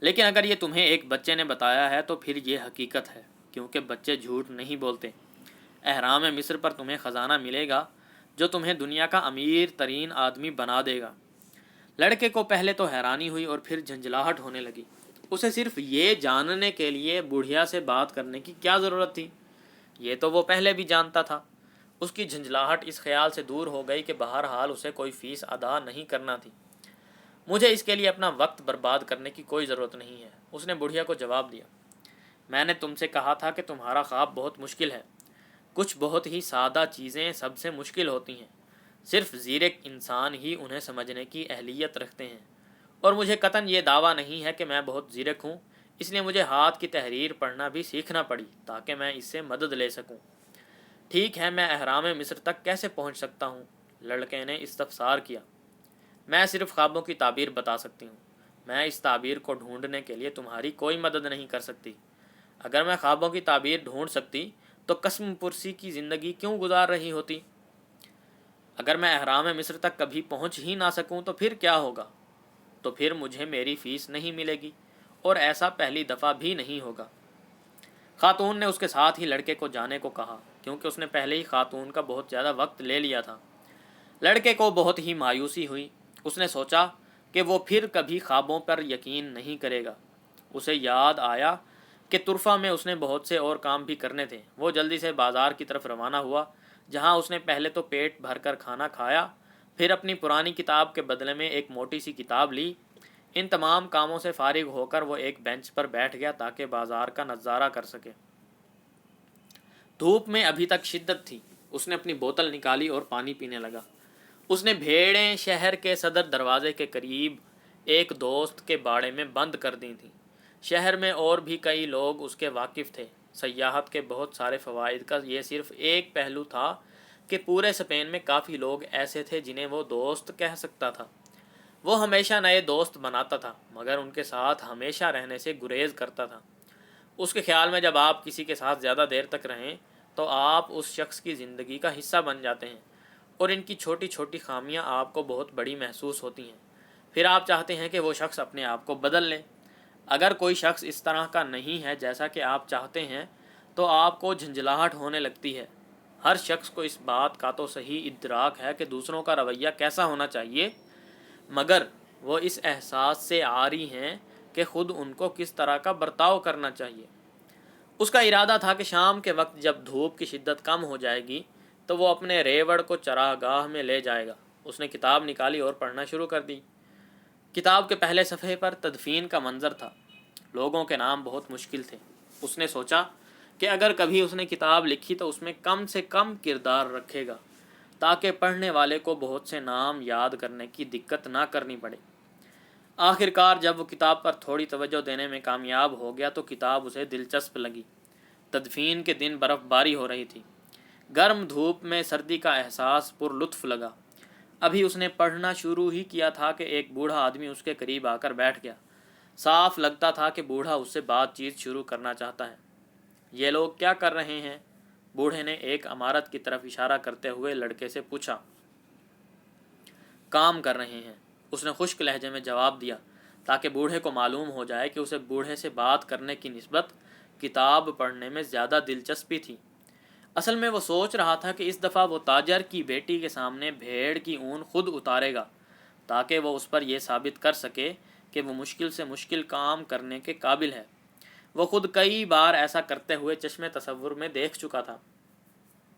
لیکن اگر یہ تمہیں ایک بچے نے بتایا ہے تو پھر یہ حقیقت ہے، کیونکہ بچے جھوٹ نہیں بولتے۔ احرام مصر پر تمہیں خزانہ ملے گا جو تمہیں دنیا کا امیر ترین آدمی بنا دے گا۔ لڑکے کو پہلے تو حیرانی ہوئی اور پھر جھنجھلاہٹ ہونے لگی۔ اسے صرف یہ جاننے کے لیے بڑھیا سے بات کرنے کی کیا ضرورت تھی؟ یہ تو وہ پہلے بھی جانتا تھا۔ اس کی جھنجھلاہٹ اس خیال سے دور ہو گئی کہ بہرحال اسے کوئی فیس ادا نہیں کرنا تھی۔ مجھے اس کے لیے اپنا وقت برباد کرنے کی کوئی ضرورت نہیں ہے، اس نے بڑھیا کو جواب دیا۔ میں نے تم سے کہا تھا کہ تمہارا خواب بہت مشکل ہے۔ کچھ بہت ہی سادہ چیزیں سب سے مشکل ہوتی ہیں، صرف زیرک انسان ہی انہیں سمجھنے کی اہلیت رکھتے ہیں، اور مجھے قطعاً یہ دعویٰ نہیں ہے کہ میں بہت زیرک ہوں، اس لیے مجھے ہاتھ کی تحریر پڑھنا بھی سیکھنا پڑی تاکہ میں اس سے مدد لے سکوں۔ ٹھیک ہے، میں احرام مصر تک کیسے پہنچ سکتا ہوں؟ لڑکے نے استفسار کیا۔ میں صرف خوابوں کی تعبیر بتا سکتی ہوں۔ میں اس تعبیر کو ڈھونڈنے کے لیے تمہاری کوئی مدد نہیں کر سکتی۔ اگر میں خوابوں کی تعبیر ڈھونڈ سکتی تو قسم پرسی کی زندگی کیوں گزار رہی ہوتی؟ اگر میں احرام مصر تک کبھی پہنچ ہی نہ سکوں تو پھر کیا ہوگا؟ تو پھر مجھے میری فیس نہیں ملے گی، اور ایسا پہلی دفعہ بھی نہیں ہوگا۔ خاتون نے اس کے ساتھ ہی لڑکے کو جانے کو کہا، کیونکہ اس نے پہلے ہی خاتون کا بہت زیادہ وقت لے لیا تھا۔ لڑکے کو بہت ہی مایوسی ہوئی۔ اس نے سوچا کہ وہ پھر کبھی خوابوں پر یقین نہیں کرے گا۔ اسے یاد آیا کہ طرفہ میں اس نے بہت سے اور کام بھی کرنے تھے۔ وہ جلدی سے بازار کی طرف روانہ ہوا، جہاں اس نے پہلے تو پیٹ بھر کر کھانا کھایا، پھر اپنی پرانی کتاب کے بدلے میں ایک موٹی سی کتاب لی۔ ان تمام کاموں سے فارغ ہو کر وہ ایک بینچ پر بیٹھ گیا تاکہ بازار کا نظارہ کر سکے۔ دھوپ میں ابھی تک شدت تھی۔ اس نے اپنی بوتل نکالی اور پانی پینے لگا۔ اس نے بھیڑیں شہر کے صدر دروازے کے قریب ایک دوست کے باڑے میں بند کر دی تھیں۔ شہر میں اور بھی کئی لوگ اس کے واقف تھے۔ سیاحت کے بہت سارے فوائد کا یہ صرف ایک پہلو تھا کہ پورے اسپین میں کافی لوگ ایسے تھے جنہیں وہ دوست کہہ سکتا تھا۔ وہ ہمیشہ نئے دوست بناتا تھا، مگر ان کے ساتھ ہمیشہ رہنے سے گریز کرتا تھا۔ اس کے خیال میں جب آپ کسی کے ساتھ زیادہ دیر تک رہیں تو آپ اس شخص کی زندگی کا حصہ بن جاتے ہیں اور ان کی چھوٹی چھوٹی خامیاں آپ کو بہت بڑی محسوس ہوتی ہیں۔ پھر آپ چاہتے ہیں کہ وہ شخص اپنے آپ کو بدل لے۔ اگر کوئی شخص اس طرح کا نہیں ہے جیسا کہ آپ چاہتے ہیں تو آپ کو جھنجھلاہٹ ہونے لگتی ہے۔ ہر شخص کو اس بات کا تو صحیح ادراک ہے کہ دوسروں کا رویہ کیسا ہونا چاہیے، مگر وہ اس احساس سے عاری ہیں کہ خود ان کو کس طرح کا برتاؤ کرنا چاہیے۔ اس کا ارادہ تھا کہ شام کے وقت جب دھوپ کی شدت کم ہو جائے گی تو وہ اپنے ریوڑ کو چراگاہ میں لے جائے گا۔ اس نے کتاب نکالی اور پڑھنا شروع کر دی۔ کتاب کے پہلے صفحے پر تدفین کا منظر تھا۔ لوگوں کے نام بہت مشکل تھے۔ اس نے سوچا کہ اگر کبھی اس نے کتاب لکھی تو اس میں کم سے کم کردار رکھے گا تاکہ پڑھنے والے کو بہت سے نام یاد کرنے کی دقت نہ کرنی پڑے۔ آخر کار جب وہ کتاب پر تھوڑی توجہ دینے میں کامیاب ہو گیا تو کتاب اسے دلچسپ لگی۔ تدفین کے دن برف باری ہو رہی تھی۔ گرم دھوپ میں سردی کا احساس پر لطف لگا۔ ابھی اس نے پڑھنا شروع ہی کیا تھا کہ ایک بوڑھا آدمی اس کے قریب آ کر بیٹھ گیا۔ صاف لگتا تھا کہ بوڑھا اس سے بات چیت شروع کرنا چاہتا ہے۔ یہ لوگ کیا کر رہے ہیں؟ بوڑھے نے ایک عمارت کی طرف اشارہ کرتے ہوئے لڑکے سے پوچھا۔ کام کر رہے ہیں، اس نے خشک لہجے میں جواب دیا تاکہ بوڑھے کو معلوم ہو جائے کہ اسے بوڑھے سے بات کرنے کی نسبت کتاب پڑھنے میں زیادہ دلچسپی تھی۔ اصل میں وہ سوچ رہا تھا کہ اس دفعہ وہ تاجر کی بیٹی کے سامنے بھیڑ کی اون خود اتارے گا تاکہ وہ اس پر یہ ثابت کر سکے کہ وہ مشکل سے مشکل کام کرنے کے قابل ہے۔ وہ خود کئی بار ایسا کرتے ہوئے چشم تصور میں دیکھ چکا تھا۔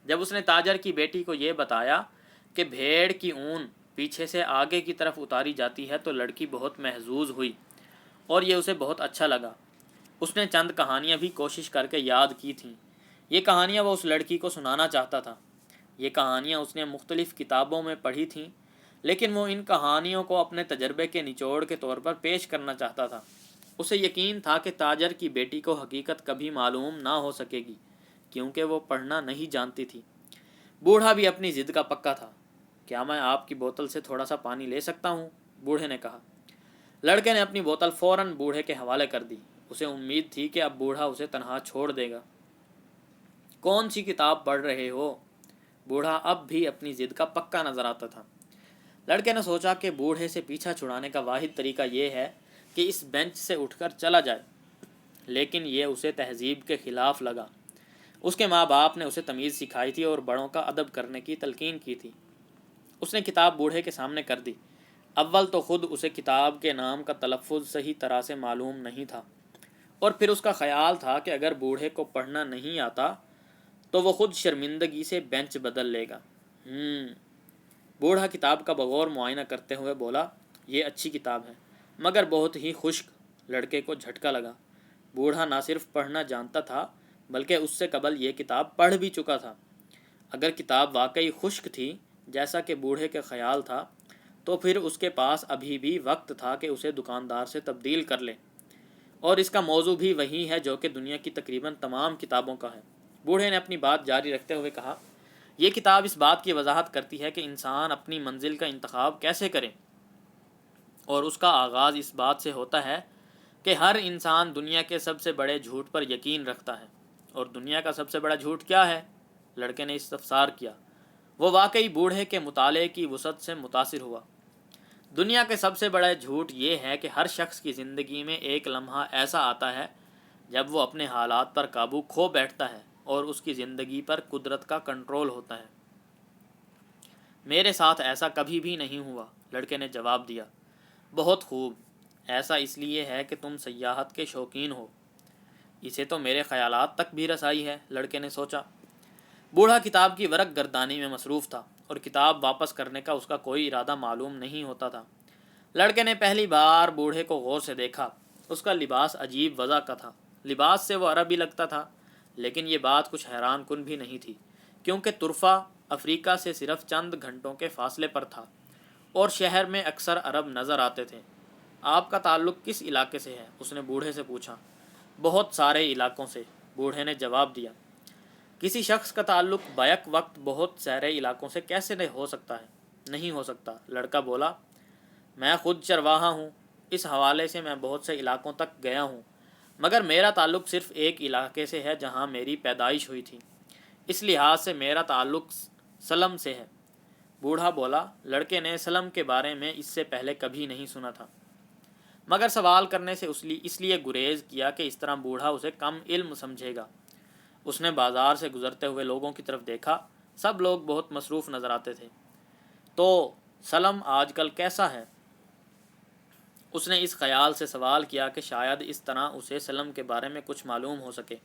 جب اس نے تاجر کی بیٹی کو یہ بتایا کہ بھیڑ کی اون پیچھے سے آگے کی طرف اتاری جاتی ہے تو لڑکی بہت محظوظ ہوئی اور یہ اسے بہت اچھا لگا۔ اس نے چند کہانیاں بھی کوشش کر کے یاد کی تھیں۔ یہ کہانیاں وہ اس لڑکی کو سنانا چاہتا تھا۔ یہ کہانیاں اس نے مختلف کتابوں میں پڑھی تھیں، لیکن وہ ان کہانیوں کو اپنے تجربے کے نچوڑ کے طور پر پیش کرنا چاہتا تھا۔ اسے یقین تھا کہ تاجر کی بیٹی کو حقیقت کبھی معلوم نہ ہو سکے گی کیونکہ وہ پڑھنا نہیں جانتی تھی۔ بوڑھا بھی اپنی ضد کا پکا تھا۔ کیا میں آپ کی بوتل سے تھوڑا سا پانی لے سکتا ہوں؟ بوڑھے نے کہا۔ لڑکے نے اپنی بوتل فوراً بوڑھے کے حوالے کر دی۔ اسے امید تھی کہ اب بوڑھا اسے تنہا چھوڑ دے گا۔ کون سی کتاب پڑھ رہے ہو؟ بوڑھا اب بھی اپنی ضد کا پکا نظر آتا تھا۔ لڑکے نے سوچا کہ بوڑھے سے پیچھا چھڑانے کا واحد طریقہ یہ ہے کہ اس بینچ سے اٹھ کر چلا جائے، لیکن یہ اسے تہذیب کے خلاف لگا۔ اس کے ماں باپ نے اسے تمیز سکھائی تھی اور بڑوں کا ادب کرنے کی تلقین کی تھی۔ اس نے کتاب بوڑھے کے سامنے کر دی۔ اول تو خود اسے کتاب کے نام کا تلفظ صحیح طرح سے معلوم نہیں تھا، اور پھر اس کا خیال تھا کہ اگر بوڑھے کو پڑھنا نہیں آتا تو وہ خود شرمندگی سے بینچ بدل لے گا۔ بوڑھا کتاب کا بغور معائنہ کرتے ہوئے بولا، یہ اچھی کتاب ہے مگر بہت ہی خشک۔ لڑکے کو جھٹکا لگا۔ بوڑھا نہ صرف پڑھنا جانتا تھا بلکہ اس سے قبل یہ کتاب پڑھ بھی چکا تھا۔ اگر کتاب واقعی خشک تھی جیسا کہ بوڑھے کے خیال تھا تو پھر اس کے پاس ابھی بھی وقت تھا کہ اسے دکاندار سے تبدیل کر لے، اور اس کا موضوع بھی وہی ہے جو کہ دنیا کی تقریباً تمام کتابوں کا ہے۔ بوڑھے نے اپنی بات جاری رکھتے ہوئے کہا، یہ کتاب اس بات کی وضاحت کرتی ہے کہ انسان اپنی منزل کا انتخاب کیسے کرے، اور اس کا آغاز اس بات سے ہوتا ہے کہ ہر انسان دنیا کے سب سے بڑے جھوٹ پر یقین رکھتا ہے۔ اور دنیا کا سب سے بڑا جھوٹ کیا ہے؟ لڑکے نے استفسار کیا۔ وہ واقعی بوڑھے کے مطالعے کی وسعت سے متاثر ہوا۔ دنیا کے سب سے بڑا جھوٹ یہ ہے کہ ہر شخص کی زندگی میں ایک لمحہ ایسا آتا ہے جب وہ اپنے حالات پر قابو کھو بیٹھتا ہے اور اس کی زندگی پر قدرت کا کنٹرول ہوتا ہے۔ میرے ساتھ ایسا کبھی بھی نہیں ہوا، لڑکے نے جواب دیا۔ بہت خوب، ایسا اس لیے ہے کہ تم سیاحت کے شوقین ہو۔ اسے تو میرے خیالات تک بھی رسائی ہے، لڑکے نے سوچا۔ بوڑھا کتاب کی ورق گردانی میں مصروف تھا اور کتاب واپس کرنے کا اس کا کوئی ارادہ معلوم نہیں ہوتا تھا۔ لڑکے نے پہلی بار بوڑھے کو غور سے دیکھا۔ اس کا لباس عجیب وضع کا تھا۔ لباس سے وہ عربی لگتا تھا، لیکن یہ بات کچھ حیران کن بھی نہیں تھی کیونکہ طرفہ افریقہ سے صرف چند گھنٹوں کے فاصلے پر تھا اور شہر میں اکثر عرب نظر آتے تھے۔ آپ کا تعلق کس علاقے سے ہے؟ اس نے بوڑھے سے پوچھا۔ بہت سارے علاقوں سے، بوڑھے نے جواب دیا۔ کسی شخص کا تعلق بیک وقت بہت سارے علاقوں سے کیسے ہو سکتا ہے؟ نہیں ہو سکتا، لڑکا بولا۔ میں خود چرواہا ہوں، اس حوالے سے میں بہت سے علاقوں تک گیا ہوں، مگر میرا تعلق صرف ایک علاقے سے ہے جہاں میری پیدائش ہوئی تھی۔ اس لحاظ سے میرا تعلق سلم سے ہے۔ بوڑھا بولا۔ لڑکے نے سلم کے بارے میں اس سے پہلے کبھی نہیں سنا تھا، مگر سوال کرنے سے اس لیے گریز کیا کہ اس طرح بوڑھا اسے کم علم سمجھے گا۔ اس نے بازار سے گزرتے ہوئے لوگوں کی طرف دیکھا، سب لوگ بہت مصروف نظر آتے تھے۔ تو سلم آج کل کیسا ہے؟ اس نے اس خیال سے سوال کیا کہ شاید اس طرح اسے سلم کے بارے میں کچھ معلوم ہو سکے۔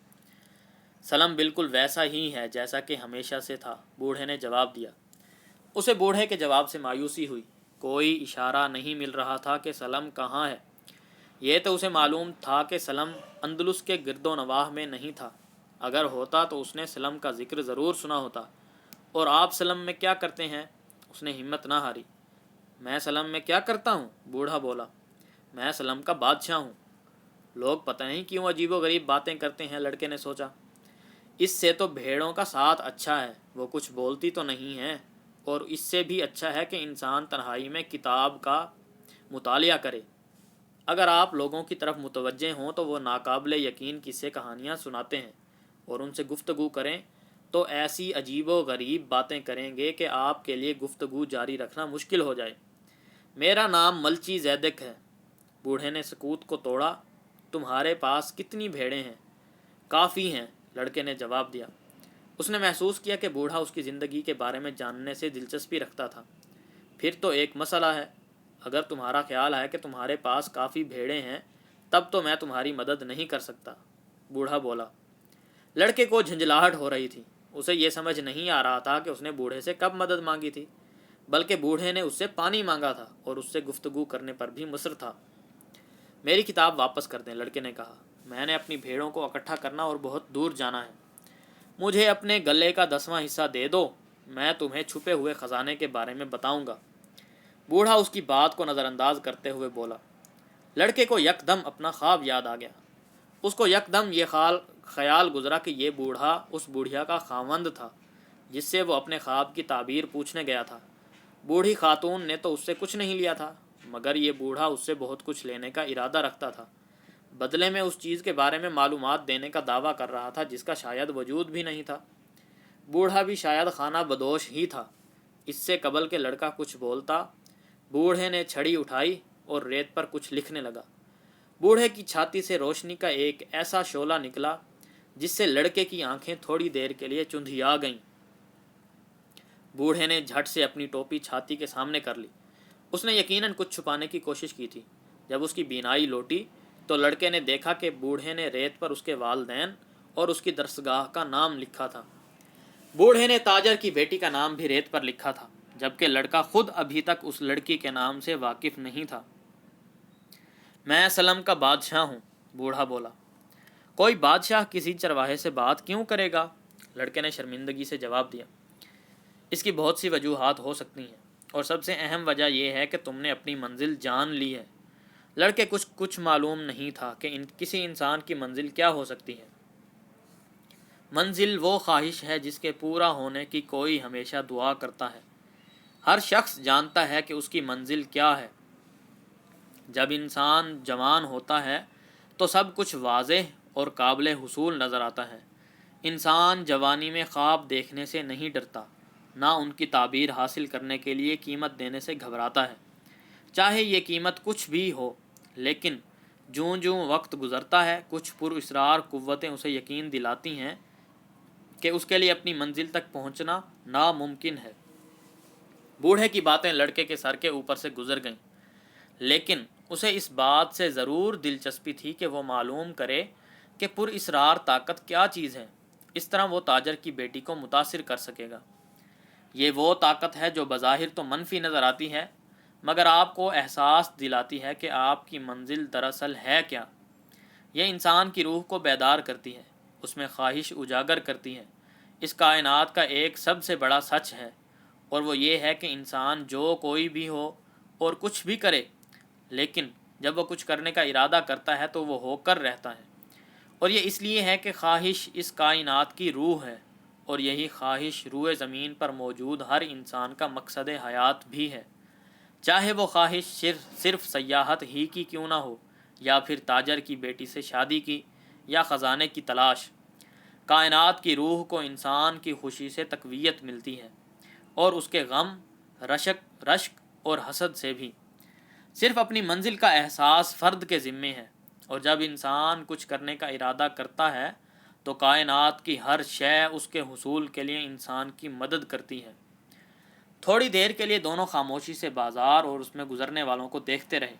سلم بالکل ویسا ہی ہے جیسا کہ ہمیشہ سے تھا، بوڑھے نے جواب دیا۔ اسے بوڑھے کے جواب سے مایوسی ہوئی۔ کوئی اشارہ نہیں مل رہا تھا کہ سلم کہاں ہے۔ یہ تو اسے معلوم تھا کہ سلم اندلس کے گرد و نواح میں نہیں تھا، اگر ہوتا تو اس نے سلم کا ذکر ضرور سنا ہوتا۔ اور آپ سلم میں کیا کرتے ہیں؟ اس نے ہمت نہ ہاری۔ میں سلم میں کیا کرتا ہوں؟ بوڑھا بولا۔ میں سلم کا بادشاہ ہوں۔ لوگ پتہ نہیں کیوں عجیب و غریب باتیں کرتے ہیں، لڑکے نے سوچا۔ اس سے تو بھیڑوں کا ساتھ اچھا ہے، وہ کچھ بولتی تو نہیں ہے، اور اس سے بھی اچھا ہے کہ انسان تنہائی میں کتاب کا مطالعہ کرے۔ اگر آپ لوگوں کی طرف متوجہ ہوں تو وہ ناقابل یقین قصے کہانیاں سناتے ہیں، اور ان سے گفتگو کریں تو ایسی عجیب و غریب باتیں کریں گے کہ آپ کے لیے گفتگو جاری رکھنا مشکل ہو جائے۔ میرا نام ملچی زیدک ہے۔ بوڑھے نے سکوت کو توڑا۔ تمہارے پاس کتنی بھیڑیں ہیں؟ کافی ہیں، لڑکے نے جواب دیا۔ اس نے محسوس کیا کہ بوڑھا اس کی زندگی کے بارے میں جاننے سے دلچسپی رکھتا تھا۔ پھر تو ایک مسئلہ ہے۔ اگر تمہارا خیال ہے کہ تمہارے پاس کافی بھیڑیں ہیں، تب تو میں تمہاری مدد نہیں کر سکتا، بوڑھا بولا۔ لڑکے کو جھنجھلاہٹ ہو رہی تھی۔ اسے یہ سمجھ نہیں آ رہا تھا کہ اس نے بوڑھے سے کب مدد مانگی تھی، بلکہ بوڑھے نے اس سے پانی مانگا تھا اور اس سے گفتگو کرنے پر بھی مصر تھا۔ میری کتاب واپس کر دیں، لڑکے نے کہا۔ میں نے اپنی بھیڑوں کو اکٹھا کرنا اور بہت دور جانا ہے۔ مجھے اپنے گلے کا 10واں حصہ دے دو، میں تمہیں چھپے ہوئے خزانے کے بارے میں بتاؤں گا۔ بوڑھا اس کی بات کو نظر انداز کرتے ہوئے بولا۔ لڑکے کو یکدم اپنا خواب یاد آ گیا۔ اس کو یکدم یہ خیال گزرا کہ یہ بوڑھا اس بوڑھیا کا خاوند تھا جس سے وہ اپنے خواب کی تعبیر پوچھنے گیا تھا۔ بوڑھی خاتون نے تو اس سے کچھ نہیں لیا تھا، مگر یہ بوڑھا اس سے بہت کچھ لینے کا ارادہ رکھتا تھا، بدلے میں اس چیز کے بارے میں معلومات دینے کا دعویٰ کر رہا تھا جس کا شاید وجود بھی نہیں تھا۔ بوڑھا بھی شاید خانہ بدوش ہی تھا۔ اس سے قبل کہ لڑکا کچھ بولتا، بوڑھے نے چھڑی اٹھائی اور ریت پر کچھ لکھنے لگا۔ بوڑھے کی چھاتی سے روشنی کا ایک ایسا شعلہ نکلا جس سے لڑکے کی آنکھیں تھوڑی دیر کے لیے چندھیا گئیں۔ بوڑھے نے جھٹ سے اپنی ٹوپی چھاتی کے سامنے کر لی۔ اس نے یقیناً کچھ چھپانے کی کوشش کی تھی۔ جب اس کی بینائی لوٹی تو لڑکے نے دیکھا کہ بوڑھے نے ریت پر اس کے والدین اور اس کی درسگاہ کا نام لکھا تھا۔ بوڑھے نے تاجر کی بیٹی کا نام بھی ریت پر لکھا تھا، جبکہ لڑکا خود ابھی تک اس لڑکی کے نام سے واقف نہیں تھا۔ میں سلم کا بادشاہ ہوں، بوڑھا بولا۔ کوئی بادشاہ کسی چرواہے سے بات کیوں کرے گا؟ لڑکے نے شرمندگی سے جواب دیا۔ اس کی بہت سی وجوہات ہو سکتی ہیں، اور سب سے اہم وجہ یہ ہے کہ تم نے اپنی منزل جان لی ہے۔ لڑکے کچھ معلوم نہیں تھا کہ کسی انسان کی منزل کیا ہو سکتی ہے۔ منزل وہ خواہش ہے جس کے پورا ہونے کی کوئی ہمیشہ دعا کرتا ہے۔ ہر شخص جانتا ہے کہ اس کی منزل کیا ہے۔ جب انسان جوان ہوتا ہے تو سب کچھ واضح اور قابل حصول نظر آتا ہے۔ انسان جوانی میں خواب دیکھنے سے نہیں ڈرتا، نہ ان کی تعبیر حاصل کرنے کے لیے قیمت دینے سے گھبراتا ہے، چاہے یہ قیمت کچھ بھی ہو۔ لیکن جوں جوں وقت گزرتا ہے، کچھ پراسرار قوتیں اسے یقین دلاتی ہیں کہ اس کے لیے اپنی منزل تک پہنچنا ناممکن ہے۔ بوڑھے کی باتیں لڑکے کے سر کے اوپر سے گزر گئیں، لیکن اسے اس بات سے ضرور دلچسپی تھی کہ وہ معلوم کرے کہ پراسرار طاقت کیا چیز ہے۔ اس طرح وہ تاجر کی بیٹی کو متاثر کر سکے گا۔ یہ وہ طاقت ہے جو بظاہر تو منفی نظر آتی ہے، مگر آپ کو احساس دلاتی ہے کہ آپ کی منزل دراصل ہے کیا۔ یہ انسان کی روح کو بیدار کرتی ہے، اس میں خواہش اجاگر کرتی ہے۔ اس کائنات کا ایک سب سے بڑا سچ ہے، اور وہ یہ ہے کہ انسان جو کوئی بھی ہو اور کچھ بھی کرے، لیکن جب وہ کچھ کرنے کا ارادہ کرتا ہے تو وہ ہو کر رہتا ہے۔ اور یہ اس لیے ہے کہ خواہش اس کائنات کی روح ہے، اور یہی خواہش روئے زمین پر موجود ہر انسان کا مقصد حیات بھی ہے، چاہے وہ خواہش صرف سیاحت ہی کی کیوں نہ ہو، یا پھر تاجر کی بیٹی سے شادی کی، یا خزانے کی تلاش۔ کائنات کی روح کو انسان کی خوشی سے تقویت ملتی ہے اور اس کے غم، رشک اور حسد سے بھی۔ صرف اپنی منزل کا احساس فرد کے ذمے ہے، اور جب انسان کچھ کرنے کا ارادہ کرتا ہے تو کائنات کی ہر شے اس کے حصول کے لیے انسان کی مدد کرتی ہے۔ تھوڑی دیر کے لیے دونوں خاموشی سے بازار اور اس میں گزرنے والوں کو دیکھتے رہے۔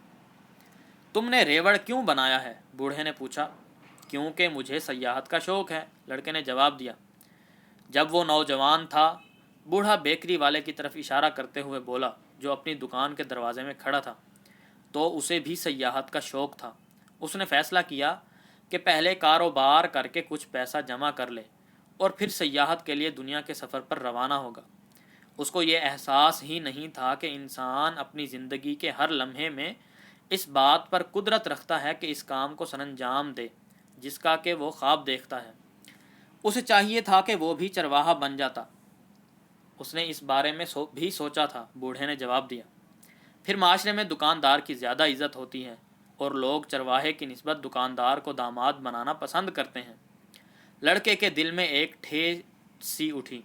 تم نے ریوڑ کیوں بنایا ہے؟ بوڑھے نے پوچھا۔ کیونکہ مجھے سیاحت کا شوق ہے، لڑکے نے جواب دیا۔ جب وہ نوجوان تھا، بوڑھا بیکری والے کی طرف اشارہ کرتے ہوئے بولا، جو اپنی دکان کے دروازے میں کھڑا تھا، تو اسے بھی سیاحت کا شوق تھا۔ اس نے فیصلہ کیا کہ پہلے کاروبار کر کے کچھ پیسہ جمع کر لے اور پھر سیاحت کے لیے دنیا کے سفر پر روانہ ہوگا۔ اس کو یہ احساس ہی نہیں تھا کہ انسان اپنی زندگی کے ہر لمحے میں اس بات پر قدرت رکھتا ہے کہ اس کام کو سر انجام دے جس کا کہ وہ خواب دیکھتا ہے۔ اسے چاہیے تھا کہ وہ بھی چرواہا بن جاتا۔ اس نے اس بارے میں بھی سوچا تھا، بوڑھے نے جواب دیا۔ پھر معاشرے میں دکاندار کی زیادہ عزت ہوتی ہے اور لوگ چرواہے کی نسبت دکاندار کو داماد بنانا پسند کرتے ہیں۔ لڑکے کے دل میں ایک ٹھیس سی اٹھی۔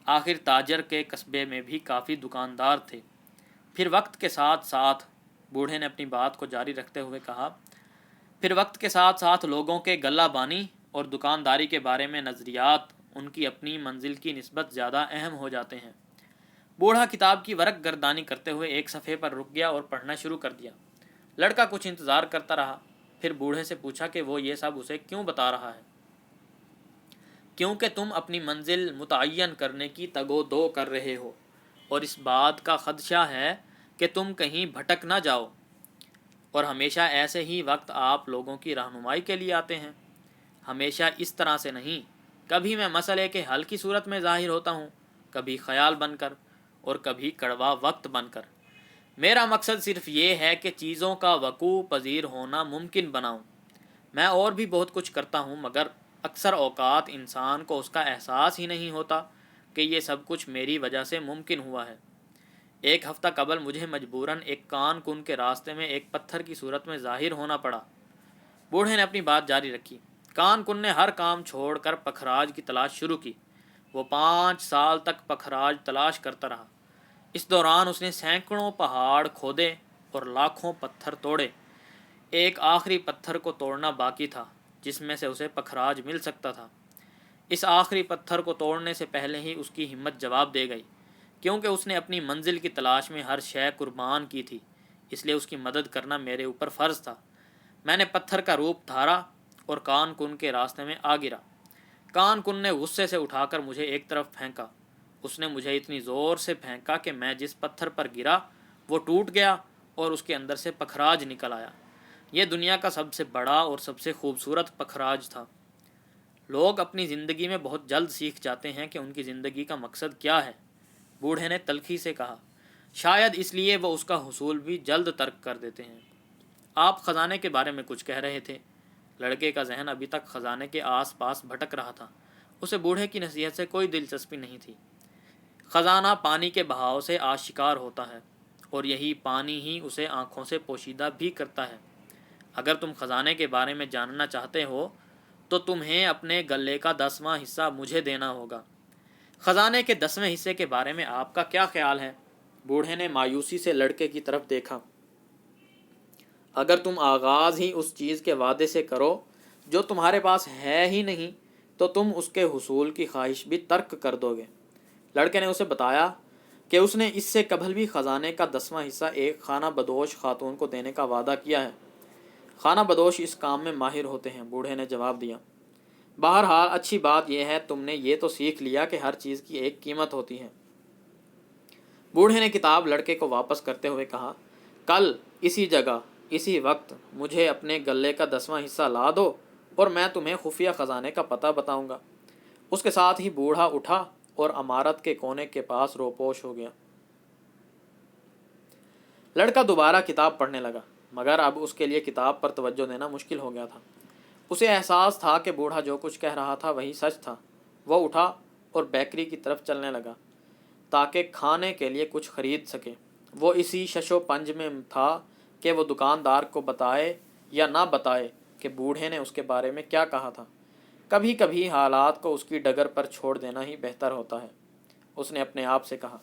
آخر تاجر کے قصبے میں بھی کافی دکاندار تھے۔ پھر وقت کے ساتھ ساتھ، بوڑھے نے اپنی بات کو جاری رکھتے ہوئے کہا، پھر وقت کے ساتھ ساتھ لوگوں کے غلہ بانی اور دکانداری کے بارے میں نظریات ان کی اپنی منزل کی نسبت زیادہ اہم ہو جاتے ہیں۔ بوڑھا کتاب کی ورق گردانی کرتے ہوئے ایک صفحے پر رک گیا اور پڑھنا شروع کر دیا۔ لڑکا کچھ انتظار کرتا رہا، پھر بوڑھے سے پوچھا کہ وہ یہ سب اسے کیوں بتا رہا ہے۔ کیونکہ تم اپنی منزل متعین کرنے کی تگ و دو کر رہے ہو اور اس بات کا خدشہ ہے کہ تم کہیں بھٹک نہ جاؤ، اور ہمیشہ ایسے ہی وقت آپ لوگوں کی رہنمائی کے لیے آتے ہیں۔ ہمیشہ اس طرح سے نہیں، کبھی میں مسئلے کے حل کی صورت میں ظاہر ہوتا ہوں، کبھی خیال بن کر اور کبھی کڑوا وقت بن کر۔ میرا مقصد صرف یہ ہے کہ چیزوں کا وقوع پذیر ہونا ممکن بناؤں۔ میں اور بھی بہت کچھ کرتا ہوں، مگر اکثر اوقات انسان کو اس کا احساس ہی نہیں ہوتا کہ یہ سب کچھ میری وجہ سے ممکن ہوا ہے۔ ایک ہفتہ قبل مجھے مجبوراً ایک کان کن کے راستے میں ایک پتھر کی صورت میں ظاہر ہونا پڑا۔ بوڑھے نے اپنی بات جاری رکھی۔ کان کن نے ہر کام چھوڑ کر پکھراج کی تلاش شروع کی۔ وہ 5 سال تک پکھراج تلاش کرتا رہا۔ اس دوران اس نے سینکڑوں پہاڑ کھودے اور لاکھوں پتھر توڑے۔ ایک آخری پتھر کو توڑنا باقی تھا جس میں سے اسے پکھراج مل سکتا تھا۔ اس آخری پتھر کو توڑنے سے پہلے ہی اس کی ہمت جواب دے گئی، کیونکہ اس نے اپنی منزل کی تلاش میں ہر شے قربان کی تھی، اس لیے اس کی مدد کرنا میرے اوپر فرض تھا۔ میں نے پتھر کا روپ دھارا اور کان کن کے راستے میں آ گرا۔ کان کن نے غصے سے اٹھا کر مجھے ایک طرف پھینکا۔ اس نے مجھے اتنی زور سے پھینکا کہ میں جس پتھر پر گرا وہ ٹوٹ گیا اور اس کے اندر سے پکھراج نکل آیا۔ یہ دنیا کا سب سے بڑا اور سب سے خوبصورت پکھراج تھا۔ لوگ اپنی زندگی میں بہت جلد سیکھ جاتے ہیں کہ ان کی زندگی کا مقصد کیا ہے، بوڑھے نے تلخی سے کہا۔ شاید اس لیے وہ اس کا حصول بھی جلد ترک کر دیتے ہیں۔ آپ خزانے کے بارے میں کچھ کہہ رہے تھے۔ لڑکے کا ذہن ابھی تک خزانے کے آس پاس بھٹک رہا تھا۔ اسے بوڑھے کی نصیحت سے کوئی دلچسپی نہیں تھی۔ خزانہ پانی کے بہاؤ سے آشکار ہوتا ہے، اور یہی پانی ہی اسے آنکھوں سے پوشیدہ بھی کرتا ہے۔ اگر تم خزانے کے بارے میں جاننا چاہتے ہو تو تمہیں اپنے غلے کا 10واں حصہ مجھے دینا ہوگا۔ خزانے کے 10ویں حصے کے بارے میں آپ کا کیا خیال ہے؟ بوڑھے نے مایوسی سے لڑکے کی طرف دیکھا۔ اگر تم آغاز ہی اس چیز کے وعدے سے کرو جو تمہارے پاس ہے ہی نہیں تو تم اس کے حصول کی خواہش بھی ترک کر دو گے۔ لڑکے نے اسے بتایا کہ اس نے اس سے قبل بھی خزانے کا 10واں حصہ ایک خانہ بدوش خاتون کو دینے کا وعدہ کیا ہے۔ خانہ بدوش اس کام میں ماہر ہوتے ہیں، بوڑھے نے جواب دیا۔ بہرحال اچھی بات یہ ہے تم نے یہ تو سیکھ لیا کہ ہر چیز کی ایک قیمت ہوتی ہے۔ بوڑھے نے کتاب لڑکے کو واپس کرتے ہوئے کہا، کل اسی جگہ اسی وقت مجھے اپنے غلے کا 10واں حصہ لا دو اور میں تمہیں خفیہ خزانے کا پتہ بتاؤں گا۔ اس کے ساتھ ہی بوڑھا اٹھا اور عمارت کے کونے کے پاس روپوش ہو گیا۔ لڑکا دوبارہ کتاب پڑھنے لگا، مگر اب اس کے لیے کتاب پر توجہ دینا مشکل ہو گیا تھا۔ اسے احساس تھا کہ بوڑھا جو کچھ کہہ رہا تھا وہی سچ تھا۔ وہ اٹھا اور بیکری کی طرف چلنے لگا تاکہ کھانے کے لیے کچھ خرید سکے۔ وہ اسی شش و پنج میں تھا کہ وہ دکاندار کو بتائے یا نہ بتائے کہ بوڑھے نے اس کے بارے میں کیا کہا تھا۔ کبھی کبھی حالات کو اس کی ڈگر پر چھوڑ دینا ہی بہتر ہوتا ہے، اس نے اپنے آپ سے کہا۔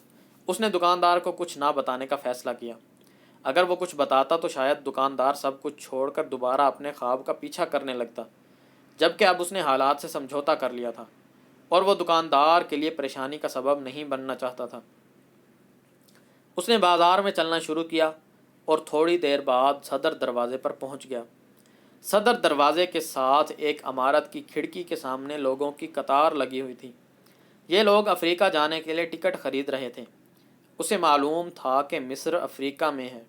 اس نے دکاندار کو کچھ نہ بتانے کا فیصلہ کیا۔ اگر وہ کچھ بتاتا تو شاید دکاندار سب کچھ چھوڑ کر دوبارہ اپنے خواب کا پیچھا کرنے لگتا، جبکہ اب اس نے حالات سے سمجھوتا کر لیا تھا اور وہ دکاندار کے لیے پریشانی کا سبب نہیں بننا چاہتا تھا۔ اس نے بازار میں چلنا شروع کیا اور تھوڑی دیر بعد صدر دروازے پر پہنچ گیا۔ صدر دروازے کے ساتھ ایک عمارت کی کھڑکی کے سامنے لوگوں کی قطار لگی ہوئی تھی۔ یہ لوگ افریقہ جانے کے لیے ٹکٹ خرید رہے تھے۔ اسے معلوم تھا کہ مصر افریقہ میں ہے۔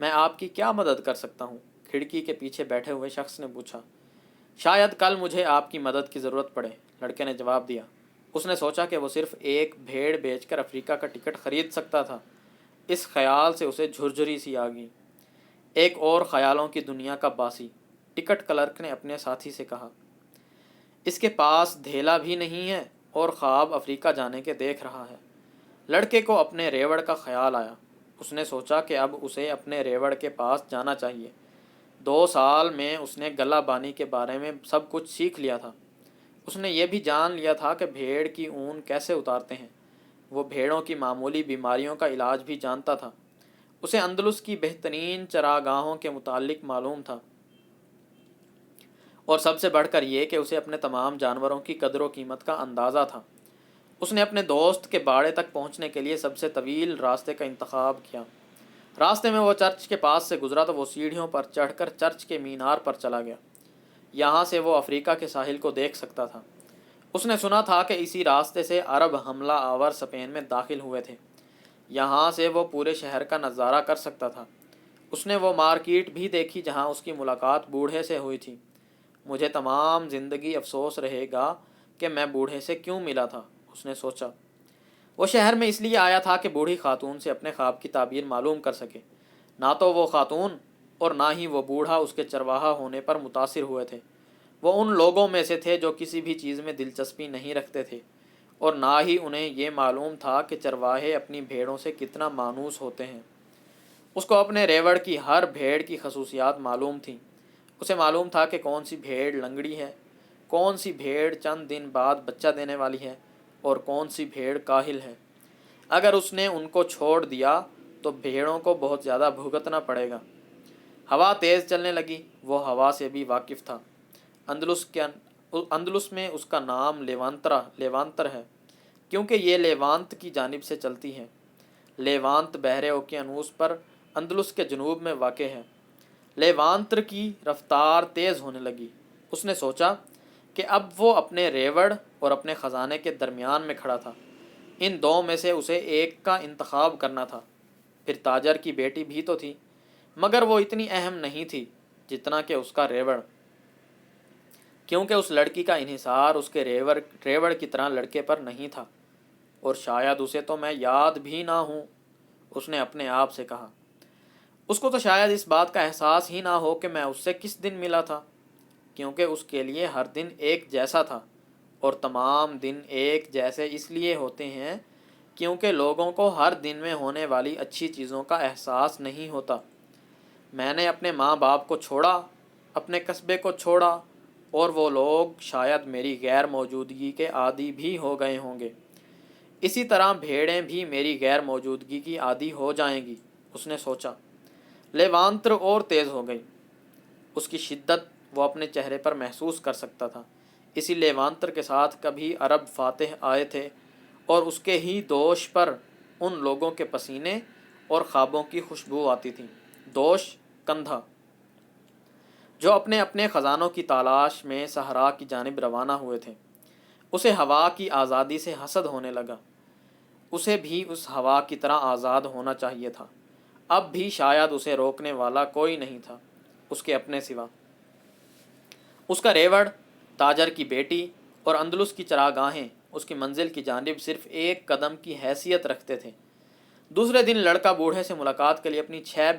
میں آپ کی کیا مدد کر سکتا ہوں؟ کھڑکی کے پیچھے بیٹھے ہوئے شخص نے پوچھا۔ شاید کل مجھے آپ کی مدد کی ضرورت پڑے، لڑکے نے جواب دیا۔ اس نے سوچا کہ وہ صرف ایک بھیڑ بیچ کر افریقہ کا ٹکٹ خرید سکتا تھا۔ اس خیال سے اسے جھرجھری سی آ گئی۔ ایک اور خیالوں کی دنیا کا باسی، ٹکٹ کلرک نے اپنے ساتھی سے کہا۔ اس کے پاس دھیلا بھی نہیں ہے اور خواب افریقہ جانے کے دیکھ رہا ہے۔ لڑکے کو اپنے ریوڑ کا خیال آیا۔ اس نے سوچا کہ اب اسے اپنے ریوڑ کے پاس جانا چاہیے۔ 2 سال میں اس نے گلہ بانی کے بارے میں سب کچھ سیکھ لیا تھا۔ اس نے یہ بھی جان لیا تھا کہ بھیڑ کی اون کیسے اتارتے ہیں۔ وہ بھیڑوں کی معمولی بیماریوں کا علاج بھی جانتا تھا۔ اسے اندلس کی بہترین چراگاہوں کے متعلق معلوم تھا، اور سب سے بڑھ کر یہ کہ اسے اپنے تمام جانوروں کی قدر و قیمت کا اندازہ تھا۔ اس نے اپنے دوست کے باڑے تک پہنچنے کے لیے سب سے طویل راستے کا انتخاب کیا۔ راستے میں وہ چرچ کے پاس سے گزرا تو وہ سیڑھیوں پر چڑھ کر چرچ کے مینار پر چلا گیا۔ یہاں سے وہ افریقہ کے ساحل کو دیکھ سکتا تھا۔ اس نے سنا تھا کہ اسی راستے سے عرب حملہ آور اسپین میں داخل ہوئے تھے۔ یہاں سے وہ پورے شہر کا نظارہ کر سکتا تھا۔ اس نے وہ مارکیٹ بھی دیکھی جہاں اس کی ملاقات بوڑھے سے ہوئی تھی۔ مجھے تمام زندگی افسوس رہے گا کہ میں بوڑھے سے کیوں ملا تھا، اس نے سوچا۔ وہ شہر میں اس لیے آیا تھا کہ بوڑھی خاتون سے اپنے خواب کی تعبیر معلوم کر سکے۔ نہ تو وہ خاتون اور نہ ہی وہ بوڑھا اس کے چرواہا ہونے پر متاثر ہوئے تھے۔ وہ ان لوگوں میں سے تھے جو کسی بھی چیز میں دلچسپی نہیں رکھتے تھے، اور نہ ہی انہیں یہ معلوم تھا کہ چرواہے اپنی بھیڑوں سے کتنا مانوس ہوتے ہیں۔ اس کو اپنے ریوڑ کی ہر بھیڑ کی خصوصیات معلوم تھیں۔ اسے معلوم تھا کہ کون سی بھیڑ لنگڑی ہے، کون سی بھیڑ چند دن بعد بچہ دینے والی ہے اور کون سی بھیڑ کاہل ہے۔ اگر اس نے ان کو چھوڑ دیا تو بھیڑوں کو بہت زیادہ بھگتنا پڑے گا۔ ہوا تیز چلنے لگی۔ وہ ہوا سے بھی واقف تھا۔ اندلس میں اس کا نام لیوانتر ہے، کیونکہ یہ لیوانت کی جانب سے چلتی ہے۔ لیوانت بحر اوقیانوس پر اندلس کے جنوب میں واقع ہے۔ لیوانتر کی رفتار تیز ہونے لگی۔ اس نے سوچا کہ اب وہ اپنے ریوڑ اور اپنے خزانے کے درمیان میں کھڑا تھا۔ ان دو میں سے اسے ایک کا انتخاب کرنا تھا۔ پھر تاجر کی بیٹی بھی تو تھی، مگر وہ اتنی اہم نہیں تھی جتنا کہ اس کا ریوڑ، کیونکہ اس لڑکی کا انحصار اس کے ریوڑ کی طرح لڑکے پر نہیں تھا، اور شاید اسے تو میں یاد بھی نہ ہوں، اس نے اپنے آپ سے کہا۔ اس کو تو شاید اس بات کا احساس ہی نہ ہو کہ میں اس سے کس دن ملا تھا، کیونکہ اس کے لیے ہر دن ایک جیسا تھا، اور تمام دن ایک جیسے اس لیے ہوتے ہیں کیونکہ لوگوں کو ہر دن میں ہونے والی اچھی چیزوں کا احساس نہیں ہوتا۔ میں نے اپنے ماں باپ کو چھوڑا، اپنے قصبے کو چھوڑا، اور وہ لوگ شاید میری غیر موجودگی کے عادی بھی ہو گئے ہوں گے۔ اسی طرح بھیڑیں بھی میری غیر موجودگی کی عادی ہو جائیں گی، اس نے سوچا۔ لیوانتر اور تیز ہو گئی۔ اس کی شدت وہ اپنے چہرے پر محسوس کر سکتا تھا۔ اسی لیوانتر کے ساتھ کبھی عرب فاتح آئے تھے، اور اس کے ہی دوش پر ان لوگوں کے پسینے اور خوابوں کی خوشبو آتی تھی۔ دوش کندھا، جو اپنے اپنے خزانوں کی تلاش میں صحرا کی جانب روانہ ہوئے تھے۔ اسے ہوا کی آزادی سے حسد ہونے لگا۔ اسے بھی اس ہوا کی طرح آزاد ہونا چاہیے تھا۔ اب بھی شاید اسے روکنے والا کوئی نہیں تھا اس کے اپنے سوا۔ اس کا ریوڑ، تاجر کی بیٹی اور اندلس کی چراگاہیں اس کی منزل کی جانب صرف ایک قدم کی حیثیت رکھتے تھے۔ دوسرے دن لڑکا بوڑھے سے ملاقات کے لیے اپنی 6